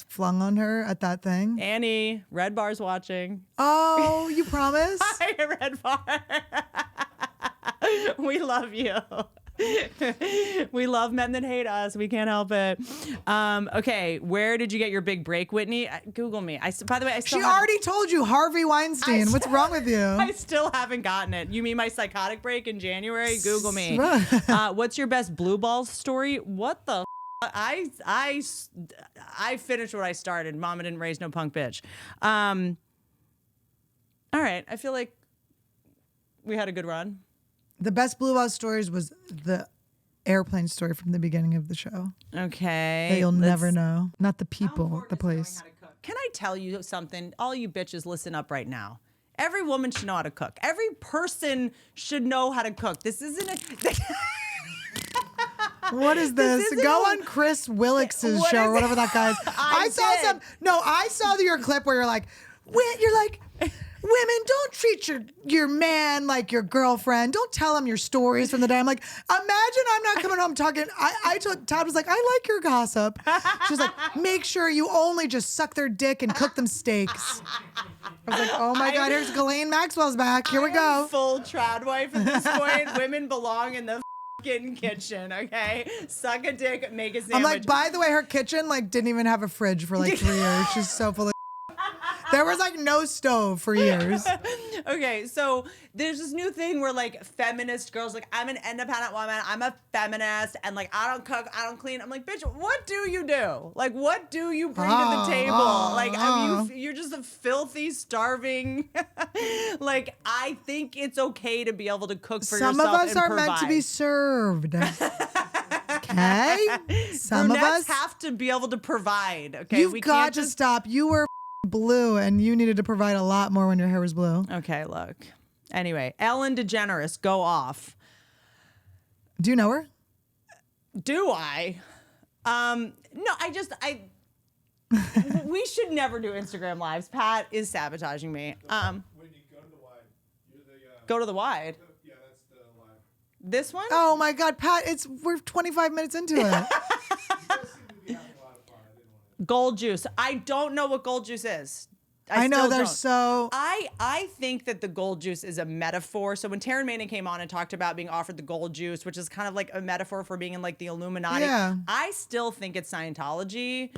flung on her at that thing. Annie, Red Bar's watching. Oh, you promise? Hi, Red Bar. We love you. We love men that hate us. We can't help it. Okay, where did you get your big break, Whitney? Google me. By the way, I still She haven't- already told you, Harvey Weinstein. What's wrong with you? I still haven't gotten it. You mean my psychotic break in January? Google me. What's your best blue balls story? What the? I finished what I started. Mama didn't raise no punk bitch. All right. I feel like we had a good run. The best Blue Ball stories was the airplane story from the beginning of the show. Okay. That you'll never let's- know. Not the people, the place. Can I tell you something? All you bitches, listen up right now. Every woman should know how to cook. Every person should know how to cook. This isn't a... What is this? isn't Go a- on Chris Willicks's What show is or whatever that guy's. I did. I saw your clip where you're like, women, don't treat your man like your girlfriend. Don't tell him your stories from the day. I'm like, imagine I'm not coming home talking. Todd was like, I like your gossip. She was like, make sure you only just suck their dick and cook them steaks. I was like, oh my God, here's Ghislaine Maxwell's back. Here we go. Full trad wife at this point. Women belong in the kitchen, okay? Suck a dick, make a sandwich. I'm like, by the way, her kitchen didn't even have a fridge for 3 years. She's so full of There was no stove for years. Okay, so there's this new thing where feminist girls I'm an independent woman, I'm a feminist, and I don't cook, I don't clean. I'm like, bitch, what do you do? What do you bring to the table? You're just a filthy, starving. I think it's okay to be able to cook for yourself. Some of us and are provide. meant to be served. Okay? Some of Brunettes us have to be able to provide. Okay, You've got to stop. You were blue and you needed to provide a lot more when your hair was blue. Okay, look. Anyway, Ellen DeGeneres, go off. Do you know her? Do I? No, we should never do Instagram lives. Pat is sabotaging me. Whitney, go to the wide. You're the, Go to the wide. yeah, that's the live. This one? Oh my God, Pat, we're 25 minutes into it. You guys seem to be having a lot of fun. I didn't want to. Gold juice. I don't know what gold juice is. I know still they're don't. so. I think that the gold juice is a metaphor. So when Taryn Manning came on and talked about being offered the gold juice, which is kind of a metaphor for being in the Illuminati, Yeah. I still think it's Scientology,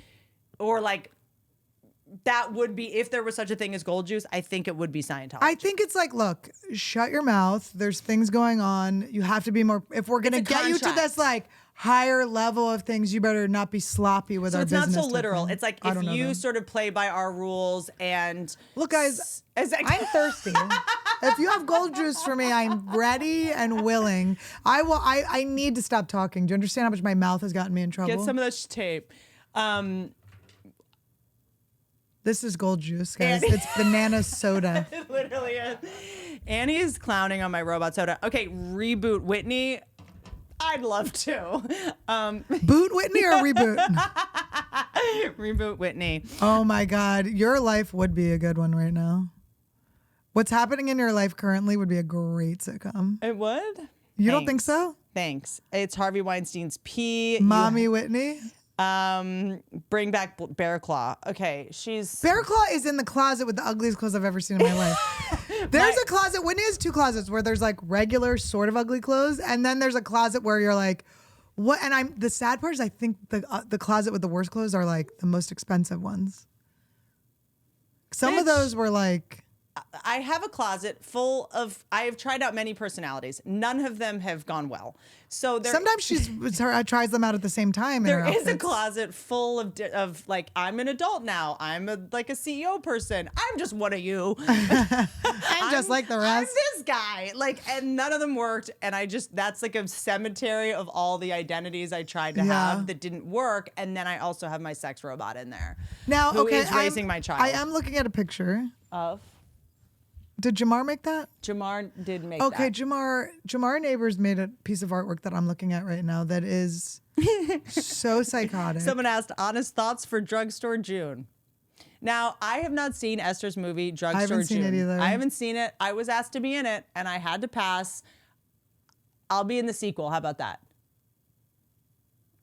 or that would be, if there was such a thing as gold juice, I think it would be Scientology. I think it's look, shut your mouth. There's things going on. You have to be more. If we're going to It's a get you to contract. this higher level of things, you better not be sloppy with So our it's business. not so type literal. thing. It's like I if don't know you them. sort of play by our rules and Look, guys, as I'm thirsty. If you have gold juice for me, I'm ready and willing. I need to stop talking. Do you understand how much my mouth has gotten me in trouble? get some of this tape. This is gold juice, guys. It's banana soda. It literally is. Annie is clowning on my robot soda. Okay, reboot Whitney. I'd love to. Boot Whitney or reboot? Reboot Whitney. Oh my God. Your life would be a good one right now. What's happening in your life currently would be a great sitcom. It would? You don't think Thanks. so? Thanks. It's Harvey Weinstein's pee. Mommy Whitney? Bring back Bear Claw. Okay, Bear Claw is in the closet with the ugliest clothes I've ever seen in my life. There's a closet. Whitney has 2 closets where there's regular sort of ugly clothes. And then there's a closet where you're like, What? And the sad part is I think the closet with the worst clothes are like the most expensive ones. Some of Bitch. those were like. I have a closet full of. I have tried out many personalities. None of them have gone well. So Sometimes she tries them out at the same time. there is a closet full of like, I'm an adult now. I'm like a CEO person. I'm just one of you. I'm just like the I'm rest. this guy. Like, and none of them worked. And that's like a cemetery of all the identities I tried to have that didn't work. And then I also have my sex robot in there. Now, who okay, is raising my child. I am looking at a picture. Of Did Jamar make that? Jamar did make Okay, that. Jamar Neighbors made a piece of artwork that I'm looking at right now that is so psychotic. Someone asked, honest thoughts for Drugstore June. Now, I have not seen Esther's movie, Drugstore June. I haven't seen it either. I haven't seen it. I was asked to be in it, and I had to pass. I'll be in the sequel. How about that?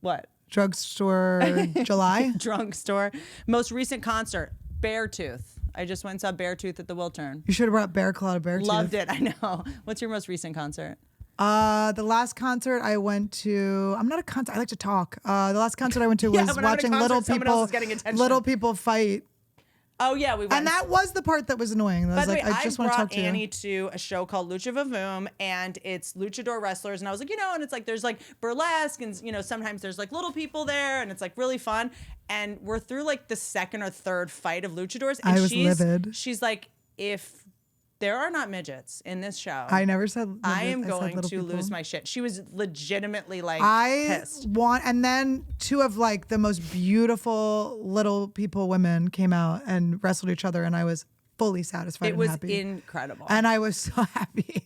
What? Drugstore July. Drugstore. Most recent concert, Beartooth. I just went and saw Beartooth at the Wiltern. You should have brought Bear Claw to Beartooth. Loved it. I know. What's your most recent concert? The last concert I went to, I'm not a concert. I like to talk. The last concert I went to was when I'm at a watching concert, someone else is getting attention. little people fight. Oh, yeah. We went. And that was the part that was annoying. I By was the like, way, I just want to talk brought to Annie you. to a show called Lucha Vavoom, and it's luchador wrestlers. And I was like, and it's like there's like burlesque, and sometimes there's like little people there, and it's like really fun. And we're through like the second or third fight of luchadors, and I was livid. She's like, if there are not midgets in this show, I never said I am said going little to people. lose my shit. She was legitimately like I pissed. want, and then two of like the most beautiful little people women came out and wrestled each other, and I was fully satisfied It and was happy. incredible. And I was so happy.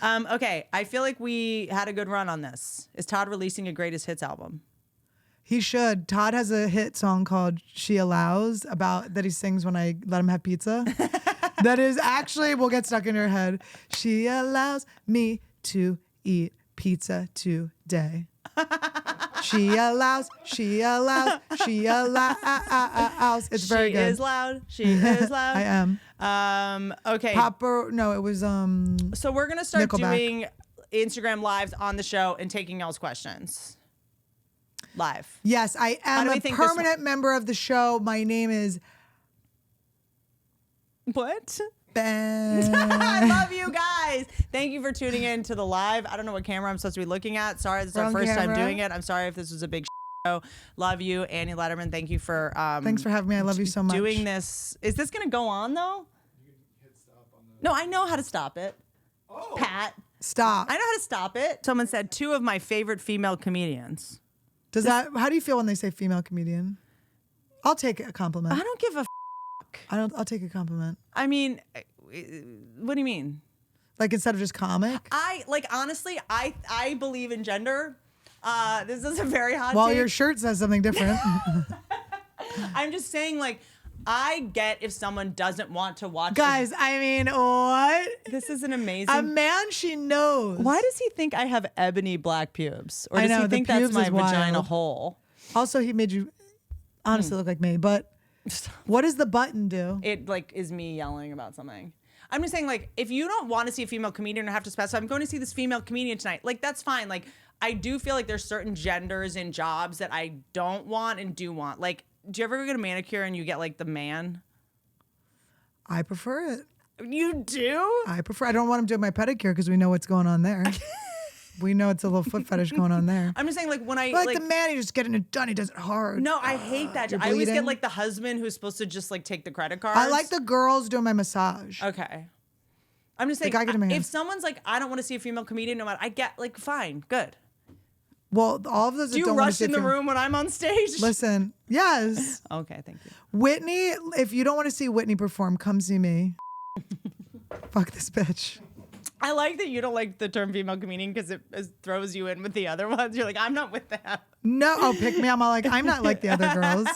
Okay, I feel like we had a good run on this. Is Todd releasing a greatest hits album? He should. Todd has a hit song called "She Allows" that he sings when I let him have pizza. That is actually will get stuck in your head. She allows me to eat pizza today. She allows. It's very good. She is loud. She is loud. I am. Okay. Papa. No, it was So we're gonna start Nickelback. doing Instagram lives on the show and taking y'all's questions live. Yes, I How am do we a think this permanent member of the show. My name is What? Ben. I love you guys. Thank you for tuning in to the live. I don't know what camera I'm supposed to be looking at. Sorry, this is our Wrong first time camera. doing it. I'm sorry if this was a big show. Love you, Annie Lederman. Thank you for Thanks for having me. I love you so much. doing this. Is this gonna go on though? You can hit stop on the. No, I know how to stop it. Oh. Pat. Stop. I know how to stop it. Someone said 2 of my favorite female comedians. How do you feel when they say female comedian? I'll take a compliment. I don't give a I'll take a compliment. I mean, what do you mean? Like instead of just comic. Honestly, I believe in gender. This is a very hot Well, take. your shirt says something different. I'm just saying, like, I get if someone doesn't want to watch. Guys, I mean, what? This is an amazing. A man she knows. Why does he think I have ebony black pubes? Or does I know, he the think that's pubes my is wild. vagina hole? Also, he made you honestly look like me, but what does the button do? It like is me yelling about something. I'm just saying, like, if you don't want to see a female comedian or have to specify, I'm going to see this female comedian tonight. Like, that's fine. Like, I do feel like there's certain genders and jobs that I don't want and do want. Like, do you ever get a manicure and you get like the man? I prefer it. You do? I don't want him doing my pedicure because we know what's going on there. We know it's a little foot fetish going on there. I'm just saying, like, when I But like the man, he just getting it done. He does it hard. No, I hate that. You're I always get bleeding? like the husband who's supposed to just like take the credit cards. I like the girls doing my massage. Okay. I'm just saying, guy getting my if hands. someone's like, I don't want to see a female comedian, no matter, I get like, fine, good. Well, all of those Do that you don't want to rush see in the fem- room when I'm on stage? Listen, yes. Okay, thank you. Whitney, if you don't want to see Whitney perform, come see me. Fuck this bitch. I like that you don't like the term female comedian because it throws you in with the other ones. You're like, I'm not with them. No, oh, pick me. I'm all like, I'm not like the other girls.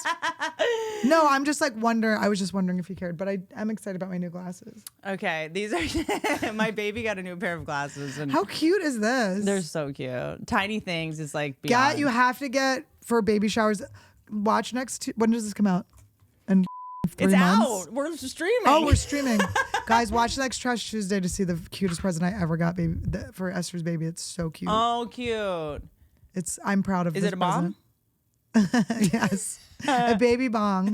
No, I'm just like wondering. I was just wondering if you cared, but I'm excited about my new glasses. Okay, these are my baby got a new pair of glasses, and How cute is this? they're so cute. Tiny Things is like Yeah, beyond. you have to get for baby showers. Watch when does this come out? In 3 It's months? out. We're streaming. Oh, we're streaming. Guys, watch next Trash Tuesday to see the cutest present I ever got for Esther's baby. It's so cute. Oh, cute. I'm proud of Is this it a mom? president. Yes. A baby bong.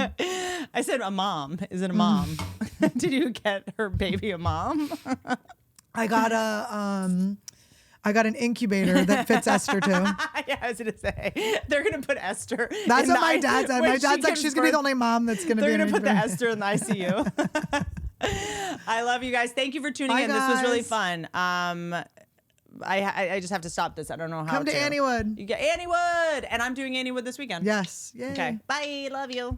I said a mom. Is it a mom? Did you get her baby a mom? I got an incubator that fits Esther too. Yeah, I was gonna say they're gonna put Esther. That's in what my the- dad said. when My dad's she like, gives she's gonna be the birth, only mom that's gonna be. They're gonna put the incubator. Esther in the ICU. I love you guys. Thank you for tuning Bye, in. This was really guys. fun. I just have to stop this. I don't know how. Come to Anniewood. You get Anniewood, and I'm doing Anniewood this weekend. Yes. Yay. Okay. Bye. Love you.